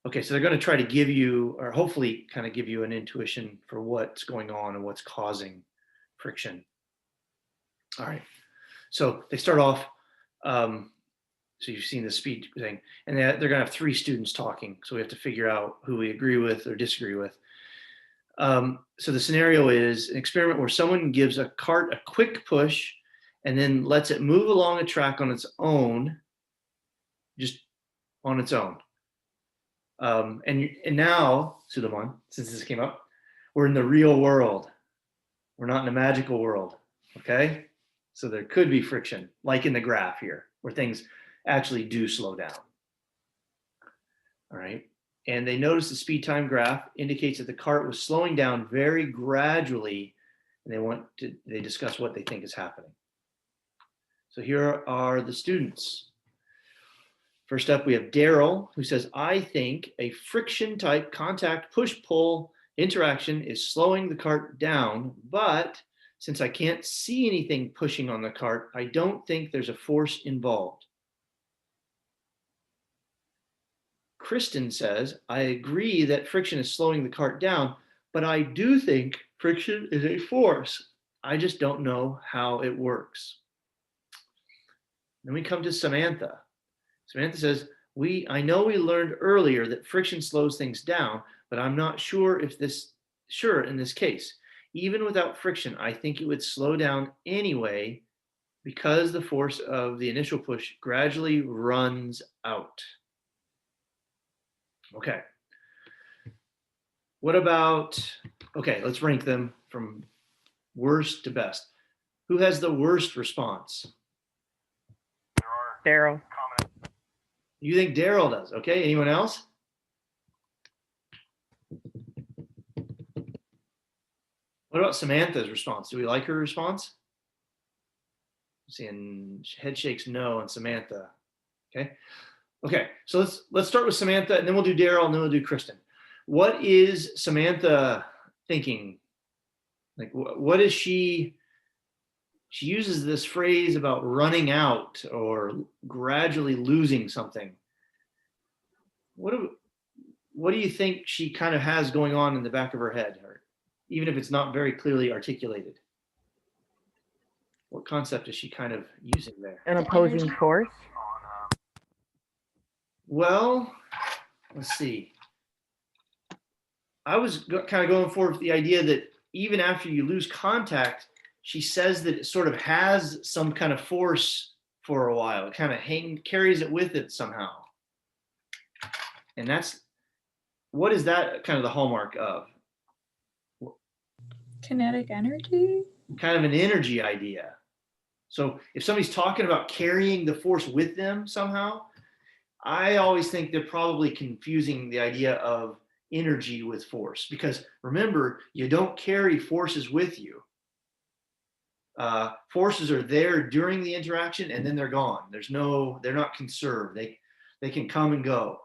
Okay, so they're going to try to give you, or hopefully kind of give you an intuition for what's going on and what's causing friction. All right, so they start off So you've seen the speed thing, and they're going to have 3 students talking. So we have to figure out who we agree with or disagree with. So the scenario is an experiment where someone gives a cart a quick push and then lets it move along a track on its own, just on its own. And now, Suleiman, since this came up, we're in the real world. We're not in a magical world, okay? So there could be friction, like in the graph here, where things actually do slow down. All right. And they notice the speed time graph indicates that the cart was slowing down very gradually, and they discuss what they think is happening. So here are the students. First up, we have Daryl, who says, I think a friction type contact push-pull interaction is slowing the cart down, but since I can't see anything pushing on the cart, I don't think there's a force involved. Kristen says, I agree that friction is slowing the cart down, but I do think friction is a force. I just don't know how it works. Then we come to Samantha. Samantha says, I know we learned earlier that friction slows things down, but I'm not sure in this case. Even without friction, I think it would slow down anyway because the force of the initial push gradually runs out. Okay. What about, okay, let's rank them from worst to best. Who has the worst response? Daryl. You think Daryl does? Okay, anyone else? What about Samantha's response? Do we like her response? I'm seeing head shakes no on Samantha. Okay. Okay, so let's start with Samantha, and then we'll do Daryl, and then we'll do Kristen. What is Samantha thinking? Like, what is she uses this phrase about running out or gradually losing something. What do you think she kind of has going on in the back of her head, or even if it's not very clearly articulated? What concept is she kind of using there? An opposing force. Well, let's see. I was kind of going for the idea that even after you lose contact, she says that it sort of has some kind of force for a while. It kind of carries it with it somehow. And what is that kind of the hallmark of? Kinetic energy? Kind of an energy idea. So if somebody's talking about carrying the force with them somehow, I always think they're probably confusing the idea of energy with force, because remember, you don't carry forces with you. Forces are there during the interaction and then they're gone. They're not conserved. They can come and go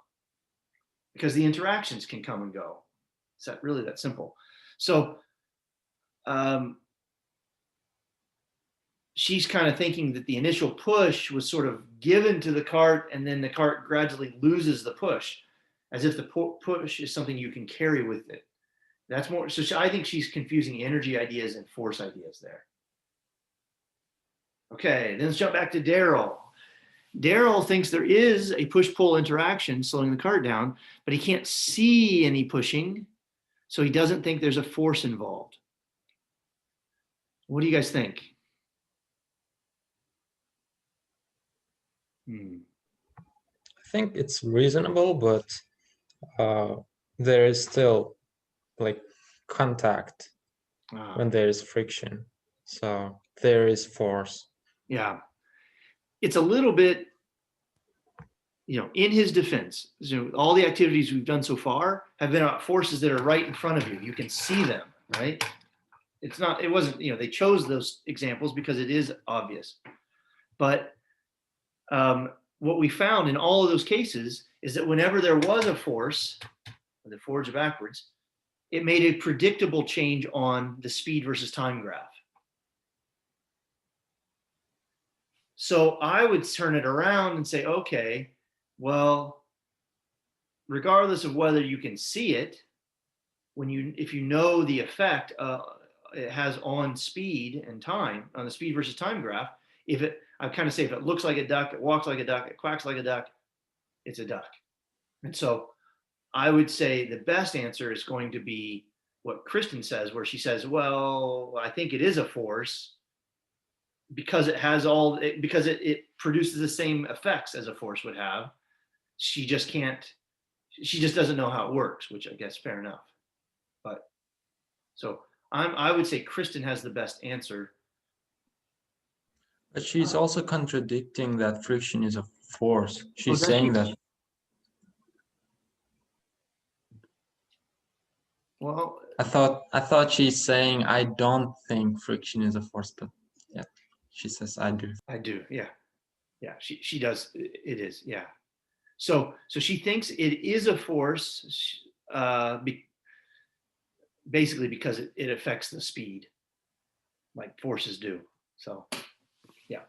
because the interactions can come and go. It's really that simple. So she's kind of thinking that the initial push was sort of given to the cart and then the cart gradually loses the push, as if the push is something you can carry with it. That's more, so I think she's confusing energy ideas and force ideas there. Okay, then let's jump back to Daryl. Daryl thinks there is a push-pull interaction slowing the cart down, but he can't see any pushing, so he doesn't think there's a force involved. What do you guys think? I think it's reasonable, but there is still like contact when there is friction. So there is force. Yeah. It's a little bit, in his defense, all the activities we've done so far have been about forces that are right in front of you. You can see them, right? It wasn't, they chose those examples because it is obvious. But what we found in all of those cases is that whenever there was a force, whether forwards or backwards, it made a predictable change on the speed versus time graph. So I would turn it around and say, okay, well, regardless of whether you can see it, if you know the effect it has on speed and time, on the speed versus time graph, I kind of say if it looks like a duck, it walks like a duck, it quacks like a duck, it's a duck. And so I would say the best answer is going to be what Kristen says, where she says, well, I think it is a force because it produces the same effects as a force would have. She just doesn't know how it works, which I guess fair enough. But so I would say Kristen has the best answer. But she's also contradicting that friction is a force. She's does saying she? that. Well, I thought she's saying I don't think friction is a force, but yeah, she says I do. I do. Yeah. Yeah. She does. It is. Yeah. So she thinks it is a force, basically because it affects the speed, like forces do. So, yeah.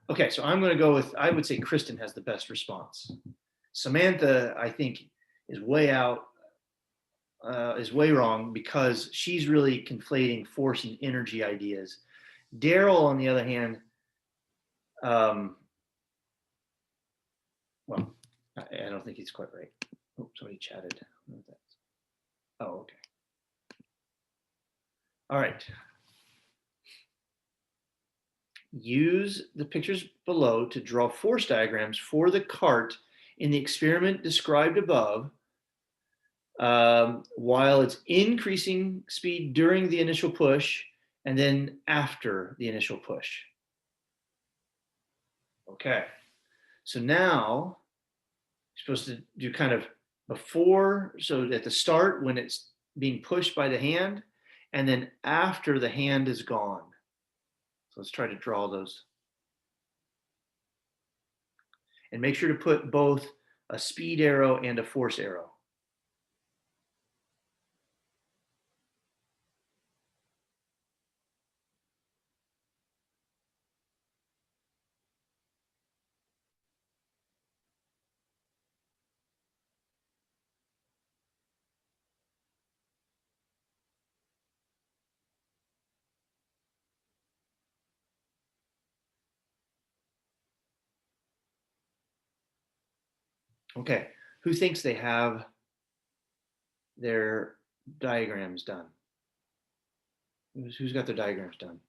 Okay, so I'm going to go with, I would say Kristen has the best response. Samantha, I think, is way wrong because she's really conflating force and energy ideas. Daryl, on the other hand, well, I don't think he's quite right. Oh, somebody chatted. Oh, okay. All right. Use the pictures below to draw force diagrams for the cart in the experiment described above, while it's increasing speed during the initial push and then after the initial push. Okay, so now you're supposed to do kind of before, so at the start when it's being pushed by the hand, and then after the hand is gone. So let's try to draw those. And make sure to put both a speed arrow and a force arrow. Okay, who thinks they have their diagrams done? Who's got their diagrams done?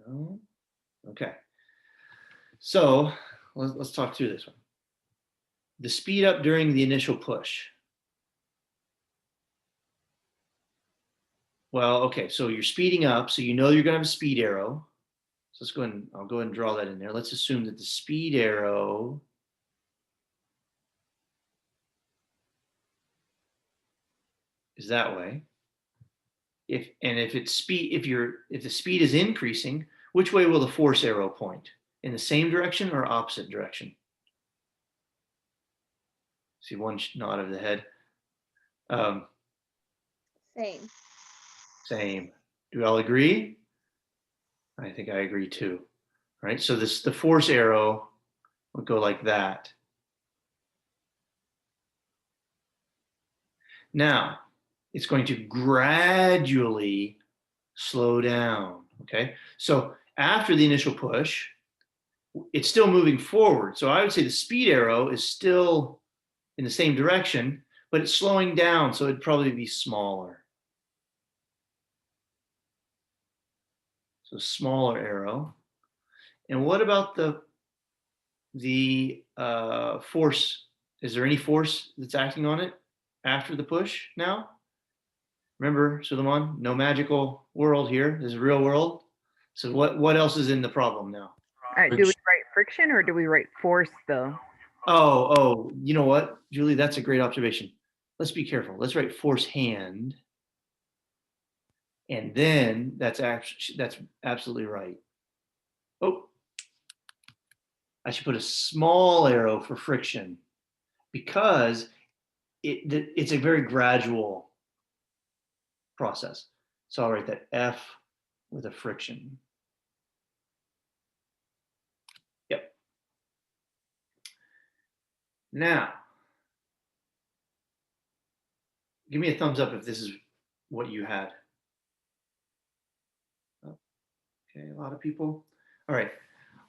No? Okay. So let's talk through this one. The speed up during the initial push. Well, okay, so you're speeding up, so you know you're gonna have a speed arrow. So let's go ahead and I'll go ahead and draw that in there. Let's assume that the speed arrow is that way. If the speed is increasing, which way will the force arrow point? In the same direction or opposite direction? See one nod of the head. Same. Same. Do we all agree? I think I agree too. Right. So the force arrow would go like that. Now it's going to gradually slow down. Okay. So after the initial push, it's still moving forward. So I would say the speed arrow is still in the same direction, but it's slowing down. So it'd probably be smaller. So smaller arrow. And what about the force? Is there any force that's acting on it after the push now? Remember, Suleiman, no magical world here. This is real world. So what else is in the problem now? All right, do we write friction or do we write force though? Oh, you know what, Julie, that's a great observation. Let's be careful. Let's write force hand. And then that's absolutely right. Oh, I should put a small arrow for friction because it's a very gradual process. So I'll write that F with a friction. Yep. Now, give me a thumbs up if this is what you had. Okay, a lot of people. All right.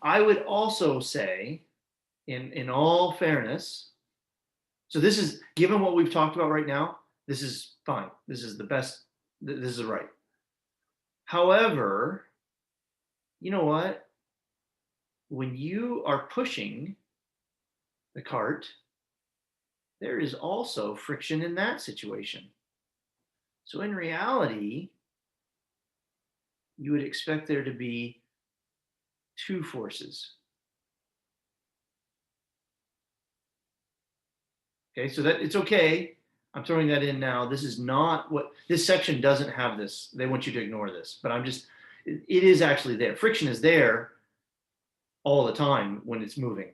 I would also say, in all fairness, so this is, given what we've talked about right now, this is fine. This is the best. This is right. However, you know what? When you are pushing the cart, there is also friction in that situation. So in reality, you would expect there to be two forces. Okay, so that it's okay. I'm throwing that in now. This is not what this section doesn't have this. They want you to ignore this, but it is actually there. Friction is there all the time when it's moving.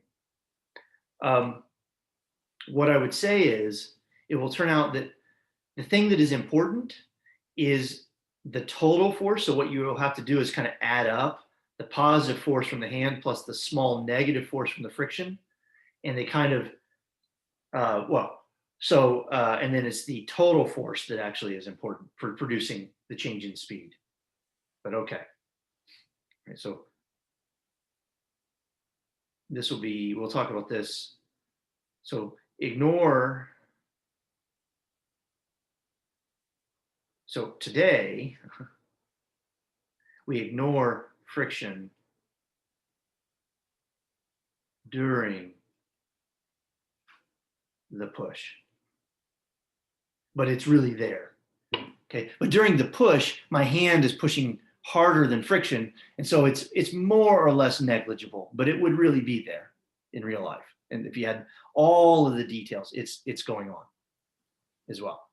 What I would say is it will turn out that the thing that is important is the total force. So what you will have to do is kind of add up the positive force from the hand plus the small negative force from the friction. And they kind of, and then it's the total force that actually is important for producing the change in speed. But okay. Okay, so this will be, we'll talk about this. So ignore. So today, we ignore friction during the push, but it's really there. Okay, but during the push, my hand is pushing harder than friction, and so it's more or less negligible, but it would really be there in real life. And if you had all of the details, it's going on as well.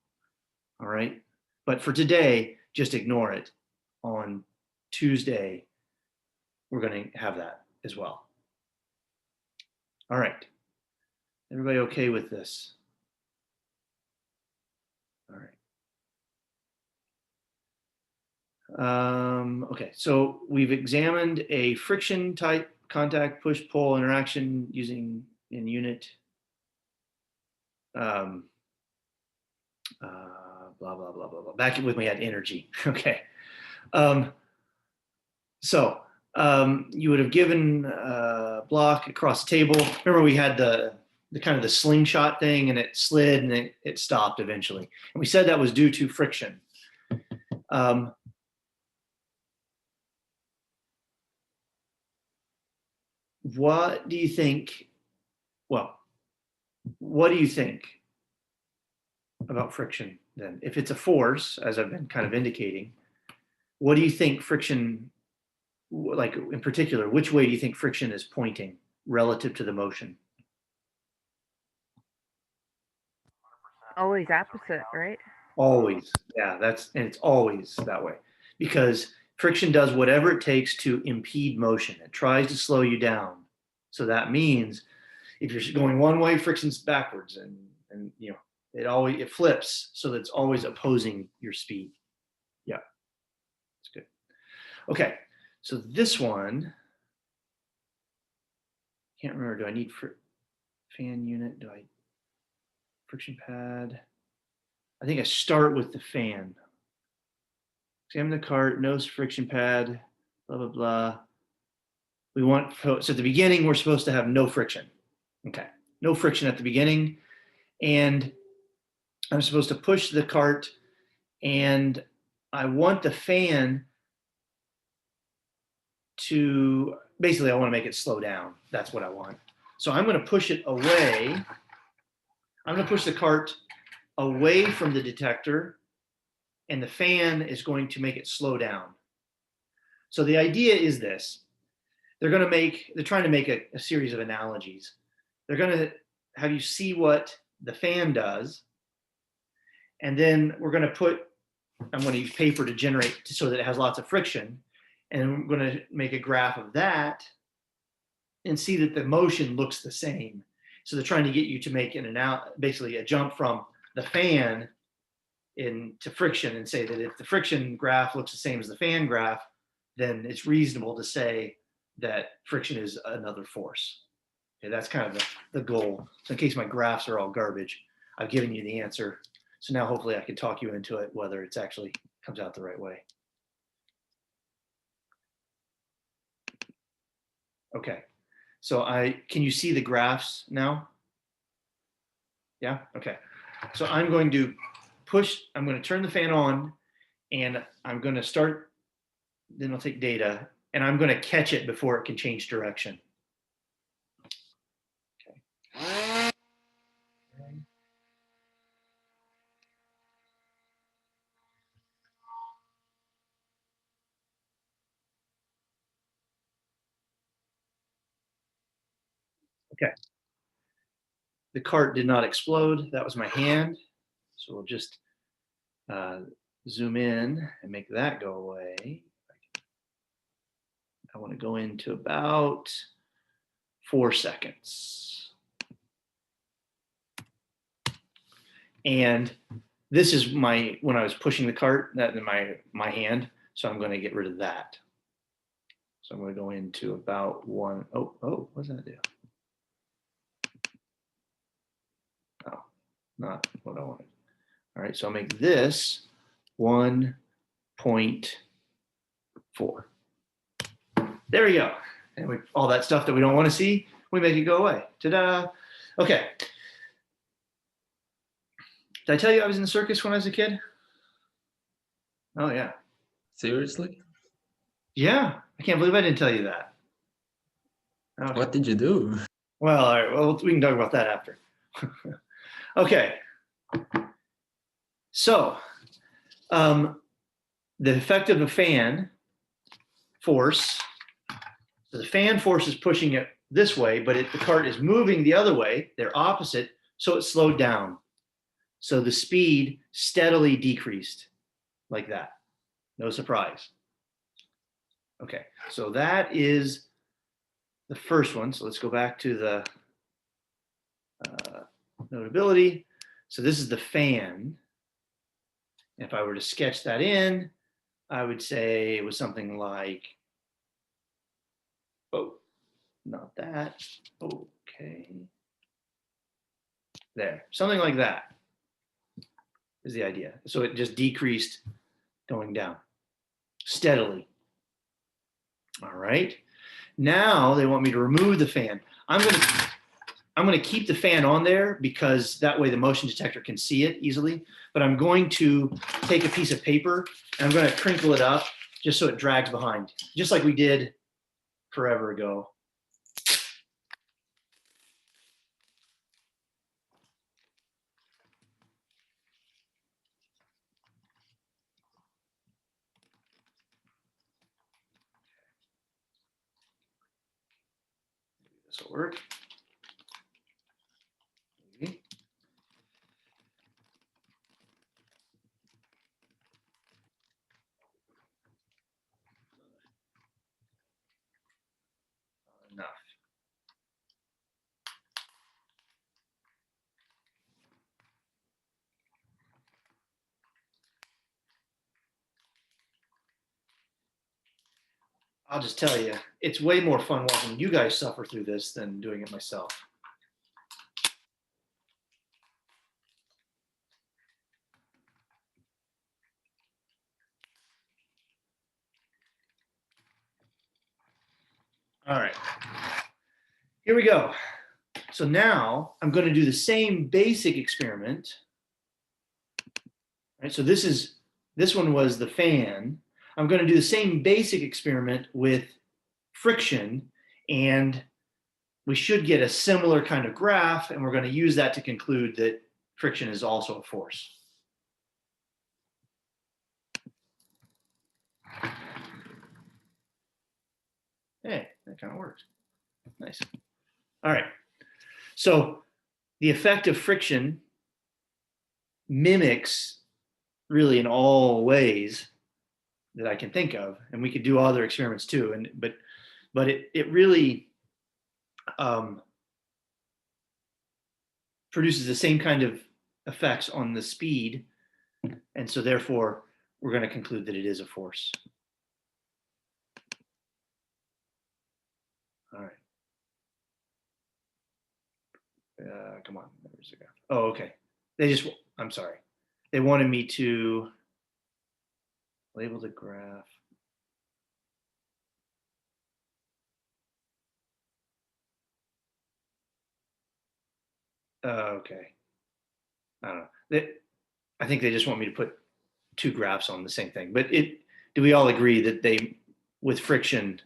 All right, but for today, just ignore it. On Tuesday, we're going to have that as well. All right. Everybody okay with this? All right. Okay, so we've examined a friction type contact push-pull interaction using in unit. Blah, blah, blah, blah, blah. Back when we had energy. Okay. You would have given a block across the table. Remember we had the kind of the slingshot thing, and it slid and it stopped eventually. And we said that was due to friction. What do you think? Well, what do you think about friction then? If it's a force, as I've been kind of indicating, what do you think friction, like in particular, which way do you think friction is pointing relative to the motion? Always opposite, right? Always. Yeah, and it's always that way because friction does whatever it takes to impede motion. It tries to slow you down. So that means if you're going one way, friction's backwards, and you know, it flips, so that it's always opposing your speed. Yeah, it's good. Okay, so this one, can't remember. Do I need fan unit? Do I friction pad? I think I start with the fan. Examine the cart, nose friction pad, blah, blah, blah. We want, so at the beginning, we're supposed to have no friction. Okay, no friction at the beginning. And I'm supposed to push the cart, and I want the fan to, basically I want to make it slow down. That's what I want. So I'm going to push it away. I'm going to push the cart away from the detector, and the fan is going to make it slow down. So the idea is this. They're trying to make a series of analogies. They're going to have you see what the fan does, and then I'm going to use paper to generate so that it has lots of friction, and I'm going to make a graph of that and see that the motion looks the same. So they're trying to get you to make basically a jump from the fan into friction, and say that if the friction graph looks the same as the fan graph, then it's reasonable to say that friction is another force. Okay, that's kind of the goal. So in case my graphs are all garbage, I've given you the answer. So now hopefully I can talk you into it, whether it's actually comes out the right way. Okay. So can you see the graphs now? Yeah, okay. So I'm going to turn the fan on, and I'm going to start, then I'll take data, and I'm going to catch it before it can change direction. Okay. Okay. The cart did not explode. That was my hand. So we'll just zoom in and make that go away. I want to go into about 4 seconds. And this is when I was pushing the cart, that in my hand. So I'm going to get rid of that. So I'm going to go into about what does that do? Oh, not what I wanted. All right, so I'll make this 1.4. There we go. And all that stuff that we don't want to see, we make it go away. Ta-da. Okay. Did I tell you I was in the circus when I was a kid? Oh, yeah. Seriously? Yeah. I can't believe I didn't tell you that. Okay. What did you do? Well, all right. Well, we can talk about that after. Okay. So, the effect of a fan force, the fan force is pushing it this way, but the cart is moving the other way. They're opposite, so it slowed down. So the speed steadily decreased like that. No surprise. Okay, so that is the first one. So let's go back to the notability. So this is the fan. If I were to sketch that in, I would say it was something like, oh, not that. Okay. There, something like that is the idea. So it just decreased going down steadily. All right. Now they want me to remove the fan. I'm going to keep the fan on there because that way the motion detector can see it easily. But I'm going to take a piece of paper and I'm going to crinkle it up just so it drags behind, just like we did forever ago. This will work. Maybe. Enough. I'll just tell you, it's way more fun watching you guys suffer through this than doing it myself. All right, here we go. So now I'm going to do the same basic experiment. Right, so this one was the fan. I'm going to do the same basic experiment with friction, and we should get a similar kind of graph, and we're going to use that to conclude that friction is also a force. Hey, that kind of works. Nice. All right. So the effect of friction mimics, really in all ways that I can think of, and we could do other experiments too, but it really produces the same kind of effects on the speed, and so therefore we're going to conclude that it is a force. All right. Come on. Where's the graph? Oh, okay. I'm sorry. They wanted me to label the graph. Okay. I don't know. I think they just want me to put two graphs on the same thing. But do we all agree that with friction,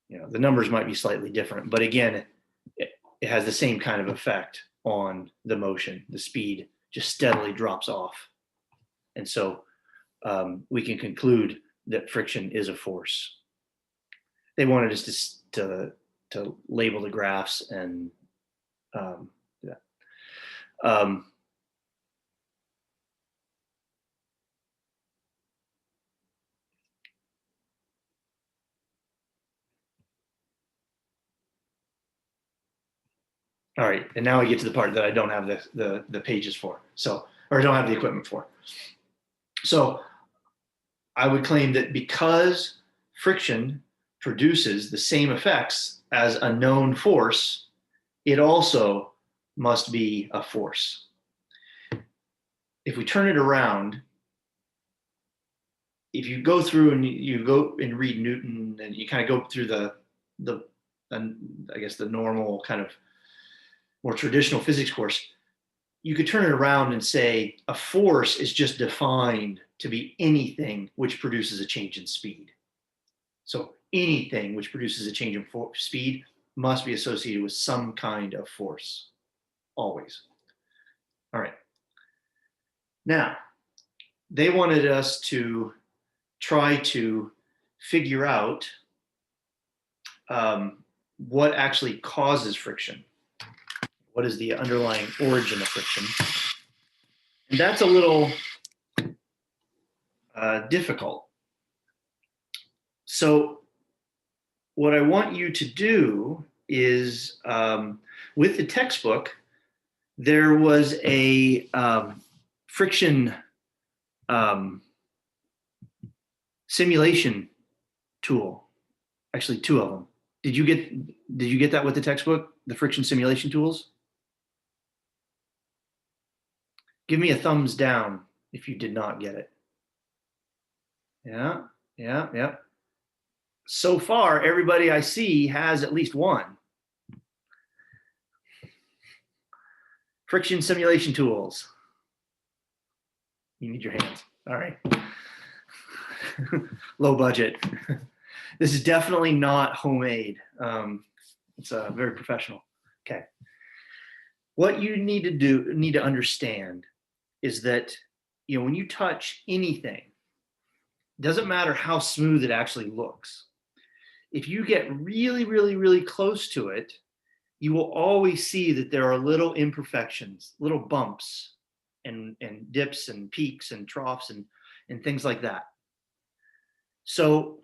the numbers might be slightly different, but again, it has the same kind of effect on the motion. The speed just steadily drops off. And so we can conclude that friction is a force. They wanted us to label the graphs and yeah. All right, and now I get to the part that I don't have the pages for, or I don't have the equipment for. So I would claim that because friction produces the same effects as a known force, it also must be a force. If we turn it around, if you go through and you go and read Newton and you kind of go through the I guess the normal kind of more traditional physics course, you could turn it around and say a force is just defined to be anything which produces a change in speed. So anything which produces a change in speed must be associated with some kind of force, always. All right. Now, they wanted us to try to figure out what actually causes friction. What is the underlying origin of friction? And that's a little difficult. So what I want you to do is, with the textbook, there was a friction simulation tool, actually two of them. Did you get that with the textbook, the friction simulation tools? Give me a thumbs down if you did not get it. Yeah. So far, everybody I see has at least one. Friction simulation tools. You need your hands. All right. Low budget. This is definitely not homemade. It's very professional. Okay. What you need to understand is that, when you touch anything, it doesn't matter how smooth it actually looks. If you get really, really, really close to it, you will always see that there are little imperfections, little bumps and dips and peaks and troughs and things like that. So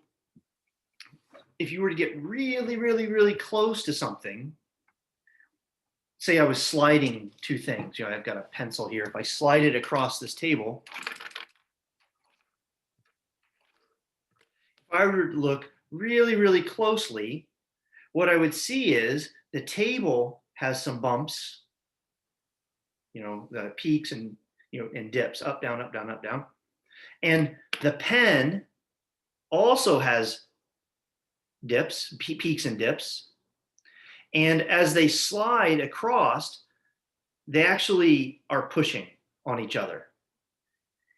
if you were to get really, really, really close to something, say I was sliding two things, I've got a pencil here. If I slide it across this table, if I were to look really, really closely, what I would see is the table has some bumps, the peaks and, and dips, up, down, up, down, up, down. And the pen also has dips, peaks and dips. And as they slide across, they actually are pushing on each other.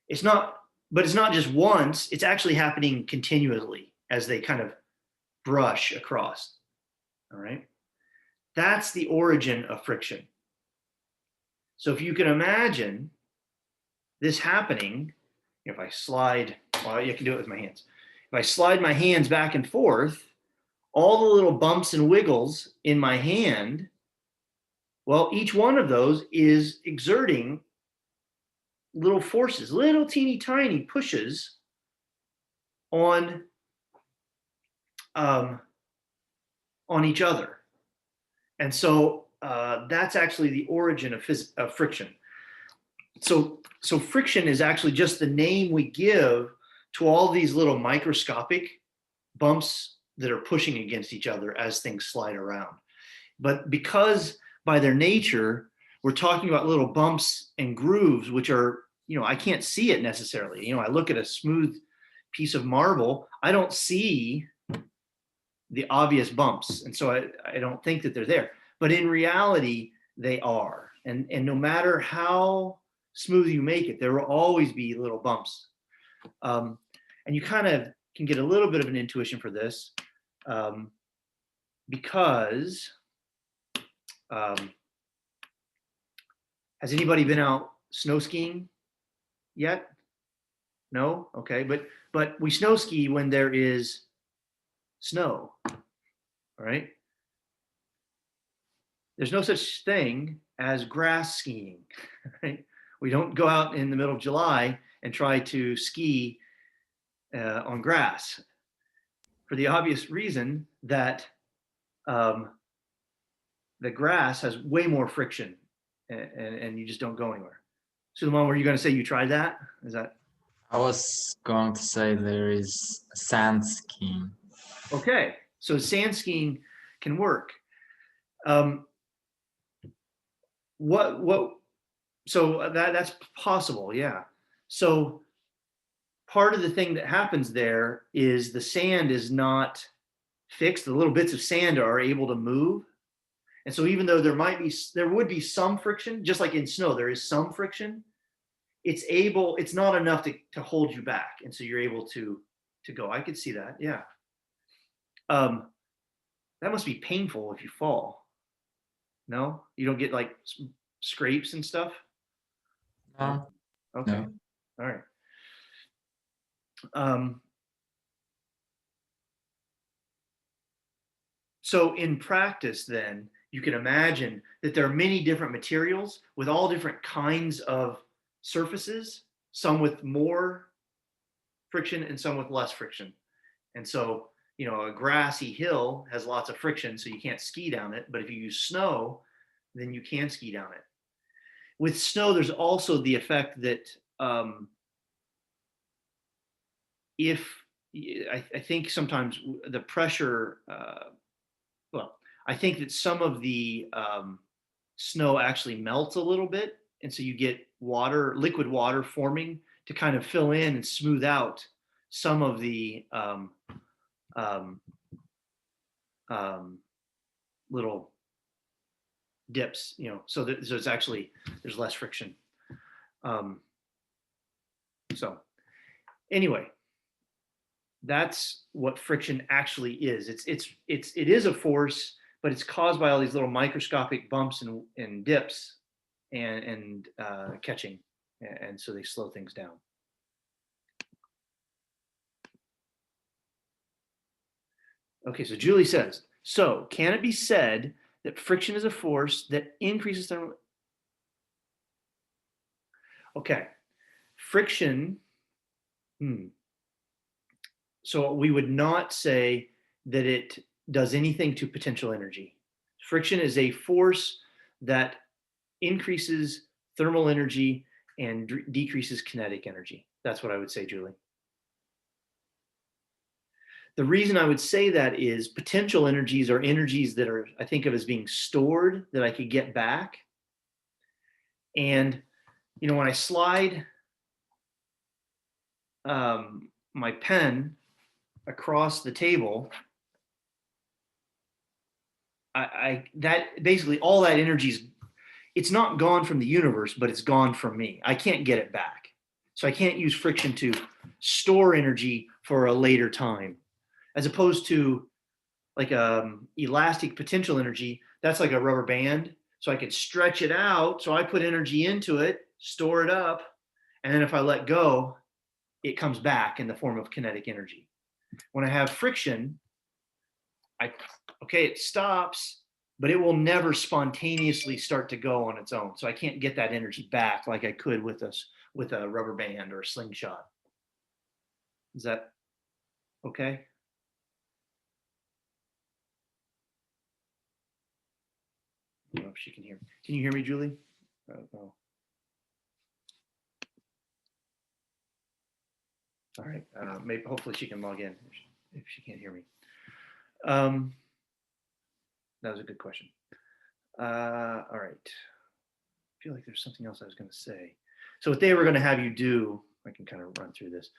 But it's not just once, it's actually happening continuously as they kind of brush across. All right. That's the origin of friction. So if you can imagine this happening, if I slide, well, you can do it with my hands. If I slide my hands back and forth, all the little bumps and wiggles in my hand, well, each one of those is exerting little forces, little teeny tiny pushes on each other. And so that's actually the origin of friction. So friction is actually just the name we give to all these little microscopic bumps that are pushing against each other as things slide around. But because by their nature, we're talking about little bumps and grooves, which are, I can't see it necessarily. I look at a smooth piece of marble, I don't see the obvious bumps. And so I don't think that they're there. But in reality, they are. And no matter how smooth you make it, there will always be little bumps. And you kind of can get a little bit of an intuition for this because has anybody been out snow skiing yet? No? Okay, but we snow ski when there is snow, all right? There's no such thing as grass skiing, right? We don't go out in the middle of July and try to ski on grass for the obvious reason that the grass has way more friction and you just don't go anywhere. Suleiman, were you going to say you tried that? Is that? I was going to say there is sand skiing. Okay, so sand skiing can work. So that's possible, yeah. So part of the thing that happens there is the sand is not fixed. The little bits of sand are able to move. And so even though there would be some friction, just like in snow, there is some friction, it's not enough to hold you back. And so you're able to go. I could see that, yeah. That must be painful if you fall. No? You don't get like scrapes and stuff? No. Okay. No. All right. So in practice, then, you can imagine that there are many different materials with all different kinds of surfaces, some with more friction and some with less friction. And so, a grassy hill has lots of friction, so you can't ski down it. But if you use snow, then you can ski down it. With snow, there's also the effect that I think sometimes the pressure, I think that some of the snow actually melts a little bit. And so you get liquid water forming to kind of fill in and smooth out some of the little dips, so it's actually, there's less friction. So anyway, that's what friction actually is. It is a force, but it's caused by all these little microscopic bumps and dips and catching, and so they slow things down. Okay, so Julie says, so can it be said that friction is a force that increases thermal? Okay, friction. So we would not say that it does anything to potential energy. Friction is a force that increases thermal energy and decreases kinetic energy. That's what I would say, Julie. The reason I would say that is potential energies are energies that I think of as being stored that I could get back. And, when I slide my pen across the table, that basically all that energy it's not gone from the universe, but it's gone from me. I can't get it back. So I can't use friction to store energy for a later time, as opposed to like elastic potential energy. That's like a rubber band. So I could stretch it out. So I put energy into it, store it up, and then if I let go, it comes back in the form of kinetic energy. When I have friction, it stops, but it will never spontaneously start to go on its own. So I can't get that energy back like I could with a rubber band or a slingshot. Is that okay? I don't know if she can hear me. Can you hear me, Julie? No. All right. Maybe hopefully she can log in if she can't hear me. That was a good question. All right. I feel like there's something else I was going to say. So what they were going to have you do, I can kind of run through this.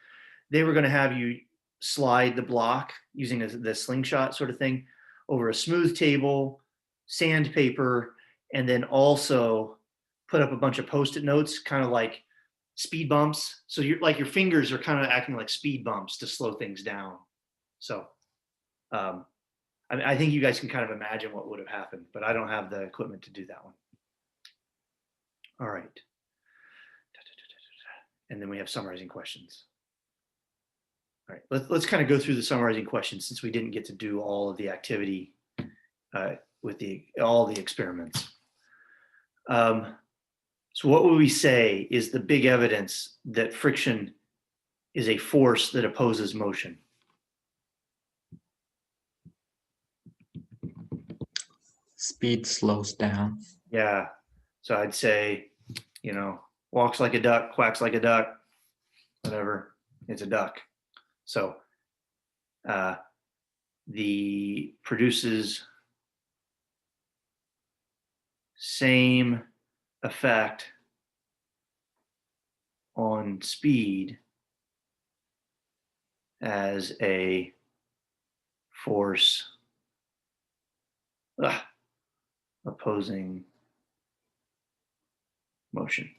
They were going to have you slide the block using the slingshot sort of thing over a smooth table, sandpaper, and then also put up a bunch of Post-it notes, kind of like speed bumps. So you're like, your fingers are kind of acting like speed bumps to slow things down. So I think you guys can kind of imagine what would have happened, but I don't have the equipment to do that one. All right. And then we have summarizing questions. All right, let's kind of go through the summarizing questions since we didn't get to do all of the activity with all the experiments. So what would we say is the big evidence that friction is a force that opposes motion? Speed slows down. Yeah, so I'd say, walks like a duck, quacks like a duck, whatever, it's a duck. So the produces same effect on speed as a force opposing motion,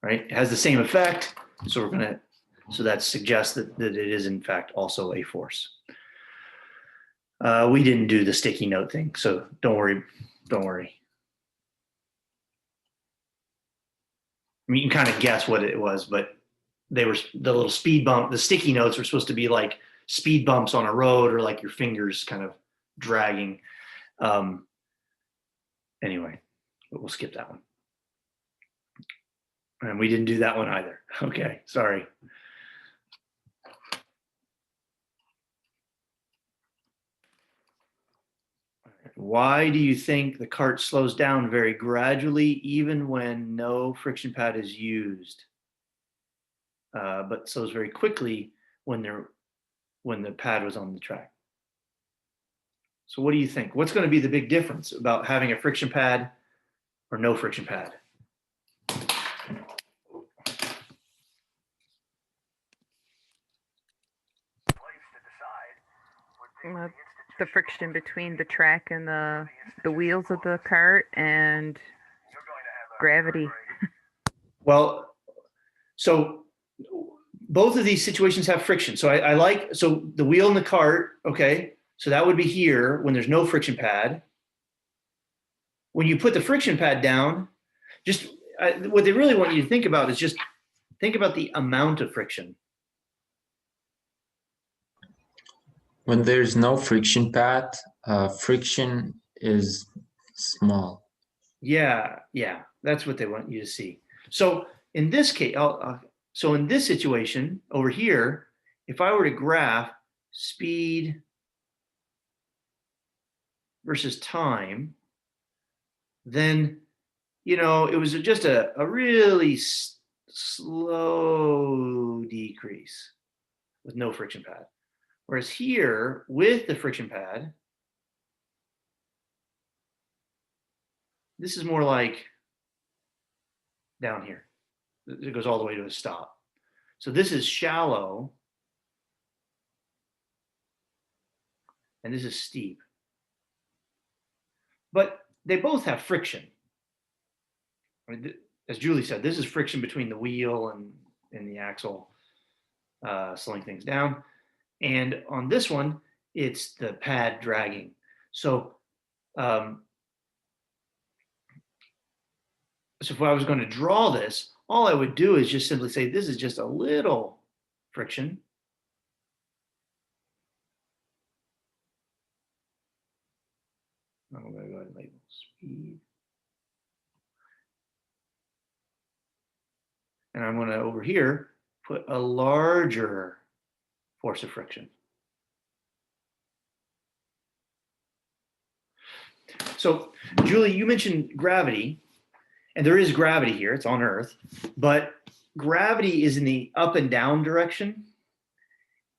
right? It has the same effect, so that suggests that it is in fact also a force. We didn't do the sticky note thing, so don't worry. I mean, you can kind of guess what it was, but they were the little speed bump. The sticky notes were supposed to be like speed bumps on a road, or like your fingers kind of dragging. Anyway, but we'll skip that one. And we didn't do that one either. Okay, sorry. Why do you think the cart slows down very gradually, even when no friction pad is used, but slows very quickly when the pad was on the track? So what do you think? What's going to be the big difference about having a friction pad or no friction pad? The friction between the track and the wheels of the cart and gravity. Well, so both of these situations have friction. So I like, so the wheel and the cart, okay, so that would be here when there's no friction pad. When you put the friction pad down, what they really want you to think about is just think about the amount of friction. When there's no friction pad, friction is small. Yeah, that's what they want you to see. So in this case, so in this situation over here, if I were to graph speed versus time, then, it was just a really slow decrease with no friction pad. Whereas here, with the friction pad, this is more like down here. It goes all the way to a stop. So this is shallow, and this is steep. But they both have friction. I mean, as Julie said, this is friction between the wheel and the axle, slowing things down. And on this one, it's the pad dragging. So, so if I was going to draw this, all I would do is just simply say, this is just a little friction. I'm going to go ahead and label speed. And I'm going to, over here, put a larger force of friction. So, Julie, you mentioned gravity, and there is gravity here. It's on Earth, but gravity is in the up and down direction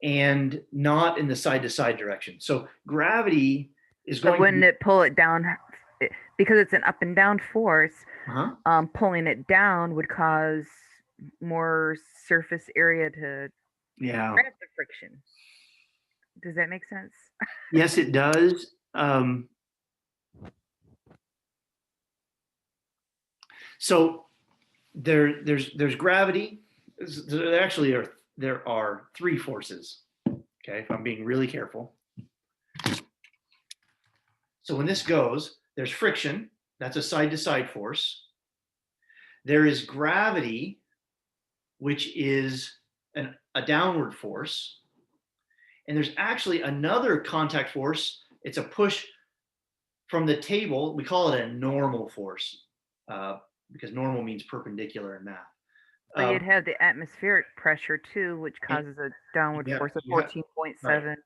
and not in the side-to-side direction. So gravity is going But wouldn't it pull it down? Because it's an up and down force, pulling it down would cause more surface area to grab the friction. Does that make sense? Yes, it does. So there's gravity. There are three forces. Okay, if I'm being really careful. So when this goes, there's friction. That's a side-to-side force. There is gravity, which is a downward force. And there's actually another contact force. It's a push from the table. We call it a normal force because normal means perpendicular in math. But you'd have the atmospheric pressure too, which causes a downward force of 14.7. Right.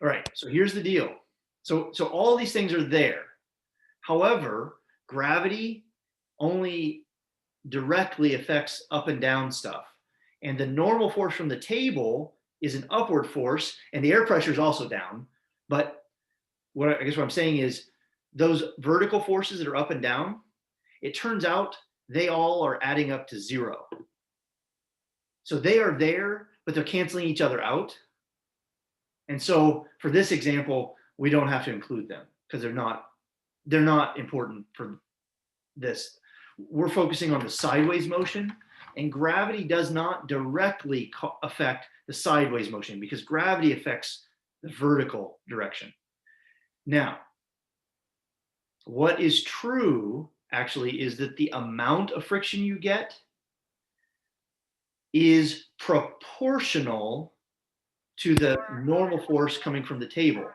All right, so here's the deal. So all these things are there. However, gravity only directly affects up and down stuff. And the normal force from the table is an upward force, and the air pressure is also down. But what I'm saying is those vertical forces that are up and down, it turns out they all are adding up to 0. So they are there, but they're canceling each other out. And so for this example, we don't have to include them because they're not important for this. We're focusing on the sideways motion, and gravity does not directly affect the sideways motion because gravity affects the vertical direction. Now, what is true actually is that the amount of friction you get is proportional to the normal force coming from the table.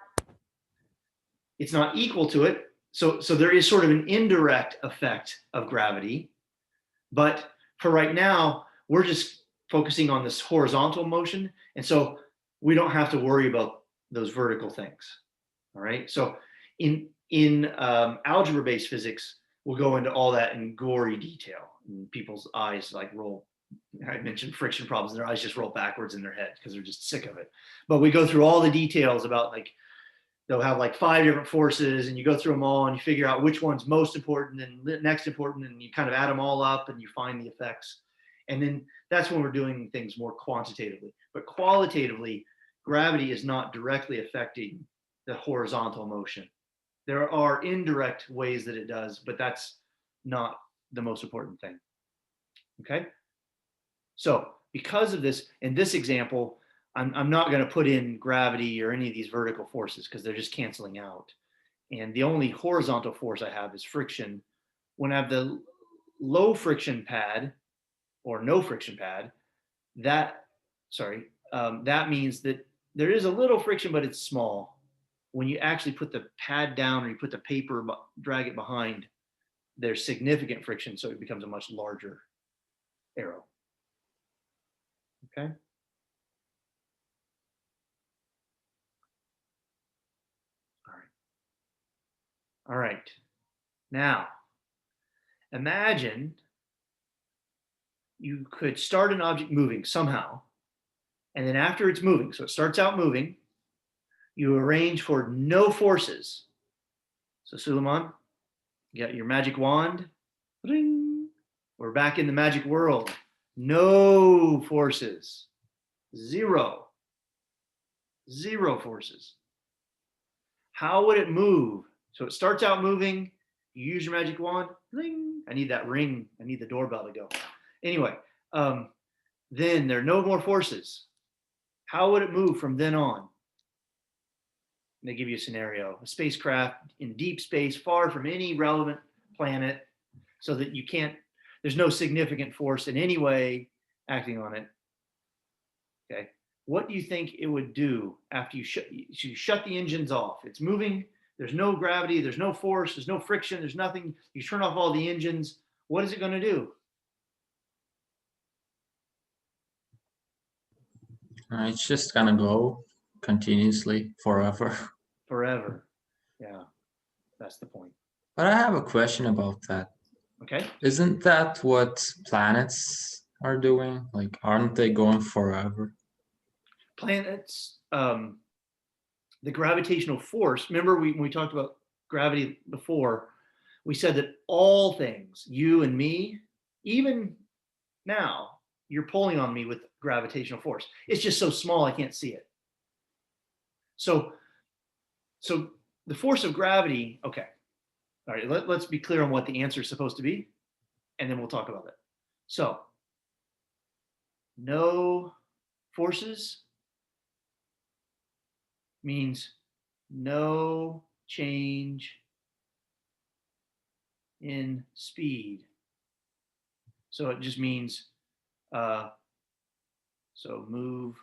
It's not equal to it. So there is sort of an indirect effect of gravity. But for right now, we're just focusing on this horizontal motion. And so we don't have to worry about those vertical things. All right. So in algebra-based physics, we'll go into all that in gory detail. And people's eyes like roll. I mentioned friction problems, their eyes just roll backwards in their head because they're just sick of it. But we go through all the details about like, they'll have like 5 different forces and you go through them all and you figure out which one's most important and next important, and you kind of add them all up and you find the effects. And then that's when we're doing things more quantitatively. But qualitatively, gravity is not directly affecting the horizontal motion. There are indirect ways that it does, but that's not the most important thing. Okay? So because of this, in this example, I'm not going to put in gravity or any of these vertical forces because they're just canceling out. And the only horizontal force I have is friction. When I have the low friction pad or no friction pad, that means that there is a little friction, but it's small. When you actually put the pad down or you put the paper, drag it behind, there's significant friction, so it becomes a much larger arrow. Okay. All right. Now, imagine you could start an object moving somehow, and then after it's moving, so it starts out moving, you arrange for no forces. So Suleiman, you got your magic wand. Ring. We're back in the magic world. No forces. 0. 0 forces. How would it move? So it starts out moving. You use your magic wand. Ring. I need that ring. I need the doorbell to go. Anyway, then there are no more forces. How would it move from then on? They give you a scenario, a spacecraft in deep space, far from any relevant planet, so that there's no significant force in any way acting on it. Okay. What do you think it would do after you shut the engines off? It's moving. There's no gravity. There's no force. There's no friction. There's nothing. You turn off all the engines. What is it going to do? It's just gonna go continuously forever. Forever. Yeah, that's the point. But I have a question about that. Okay. Isn't that what planets are doing? Like, aren't they going forever? Planets, the gravitational force, remember when we talked about gravity before, we said that all things, you and me, even now, you're pulling on me with gravitational force. It's just so small I can't see it. So the force of gravity, okay. All right, let's be clear on what the answer is supposed to be. and then we'll talk about that. So, no forces means no change in speed. So it just means, so move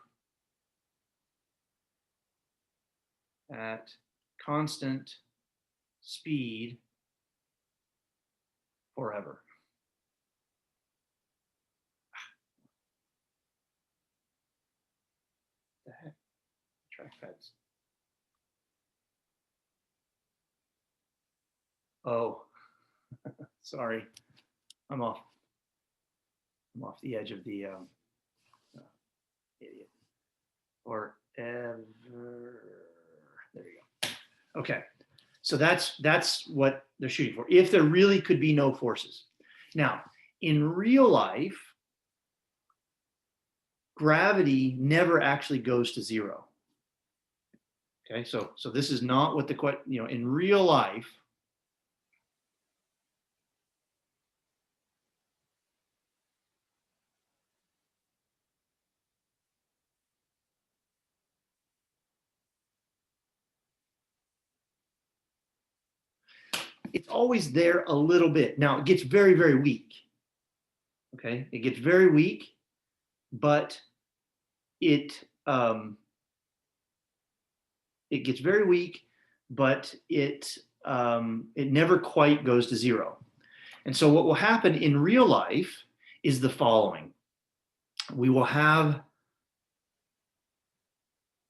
at constant speed forever. The heck? Trackpads. Oh, sorry. I'm off the edge of the idiot. Or ever. There you go. Okay. So that's what they're shooting for. If there really could be no forces. Now, in real life, gravity never actually goes to zero. Okay, so this is not what in real life, it's always there a little bit. Now it gets very, very weak. Okay, it gets very weak, but it gets very weak, but it never quite goes to zero. And so what will happen in real life is the following. We will have,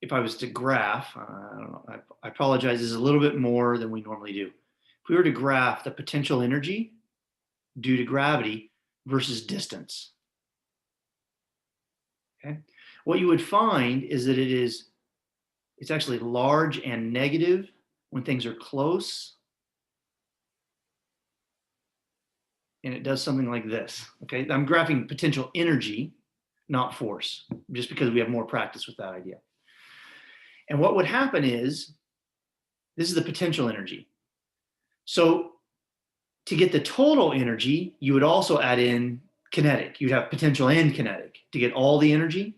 if I was to graph, I don't know, I apologize, this is a little bit more than we normally do. If we were to graph the potential energy due to gravity versus distance, okay, what you would find is that it's actually large and negative when things are close, and it does something like this. Okay, I'm graphing potential energy, not force, just because we have more practice with that idea. And what would happen is, this is the potential energy. So to get the total energy, you would also add in kinetic. You'd have potential and kinetic to get all the energy.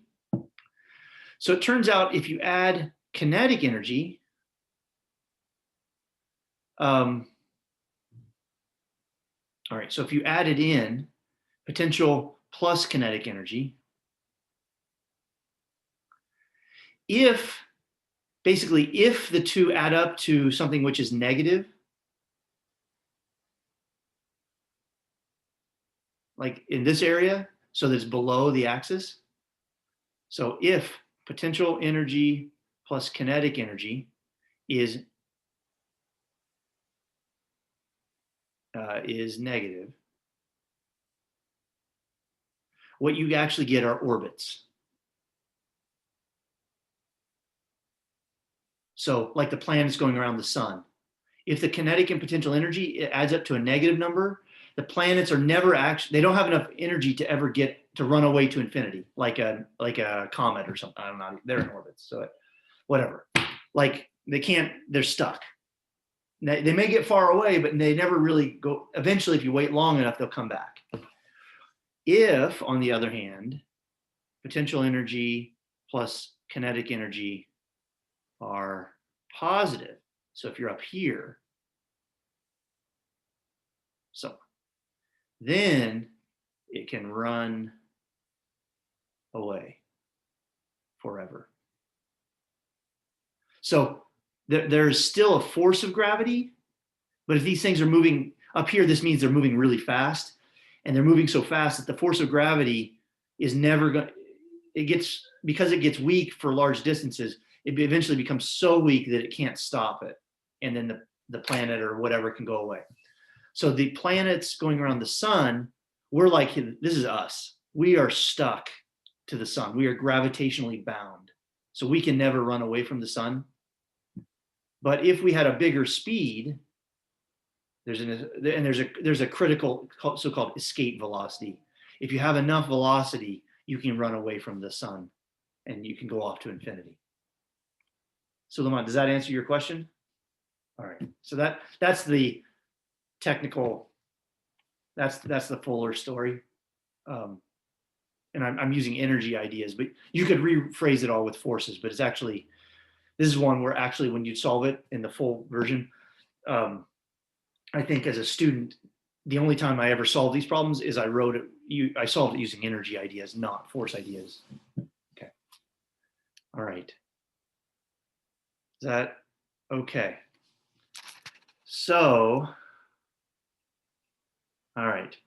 So it turns out if you add kinetic energy, all right, so if you added in potential plus kinetic energy, if the two add up to something which is negative, like in this area, so that it's below the axis. So if potential energy plus kinetic energy is negative, what you actually get are orbits. So like the planets going around the sun. If the kinetic and potential energy it adds up to a negative number, the planets are never actually, they don't have enough energy to ever get to run away to infinity, like a comet or something. I don't know, they're in orbits, so whatever. Like they can't, they're stuck. They may get far away, but they never really go. Eventually, if you wait long enough, they'll come back. If, on the other hand, potential energy plus kinetic energy are positive, so if you're up here, so then it can run away forever. So there's still a force of gravity, but if these things are moving up here, this means they're moving really fast, and they're moving so fast that the force of gravity is never going. Because it gets weak for large distances, it eventually becomes so weak that it can't stop it, and then the planet or whatever can go away. So the planets going around the sun, we're like, this is us. We are stuck to the sun. We are gravitationally bound, so we can never run away from the sun. But if we had a bigger speed, there's a critical so-called escape velocity. If you have enough velocity, you can run away from the sun and you can go off to infinity. So Lamont, does that answer your question? All right, so that's the technical That's the fuller story. And I'm using energy ideas, but you could rephrase it all with forces, but it's actually, this is one where actually when you solve it in the full version, I think as a student, the only time I ever solved these problems is I solved it using energy ideas, not force ideas. Okay. All right. Is that okay? So, all right.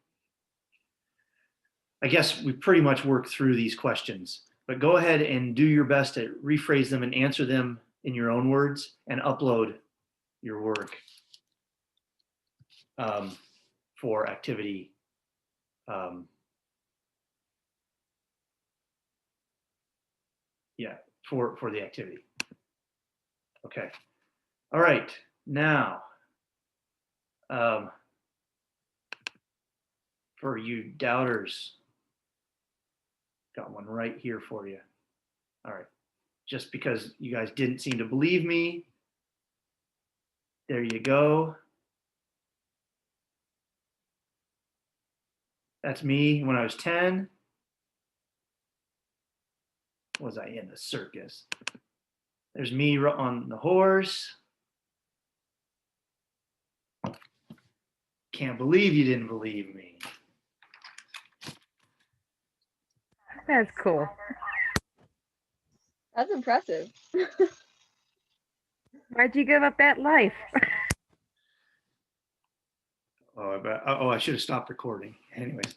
I guess we pretty much worked through these questions, but go ahead and do your best to rephrase them and answer them in your own words and upload your work for activity. Yeah, for the activity. Okay. All right. Now, for you doubters, got one right here for you. All right. Just because you guys didn't seem to believe me, there you go. That's me when I was 10. Was I in the circus? There's me on the horse. Can't believe you didn't believe me. That's cool. That's impressive. Why'd you give up that life? I should have stopped recording. Anyways,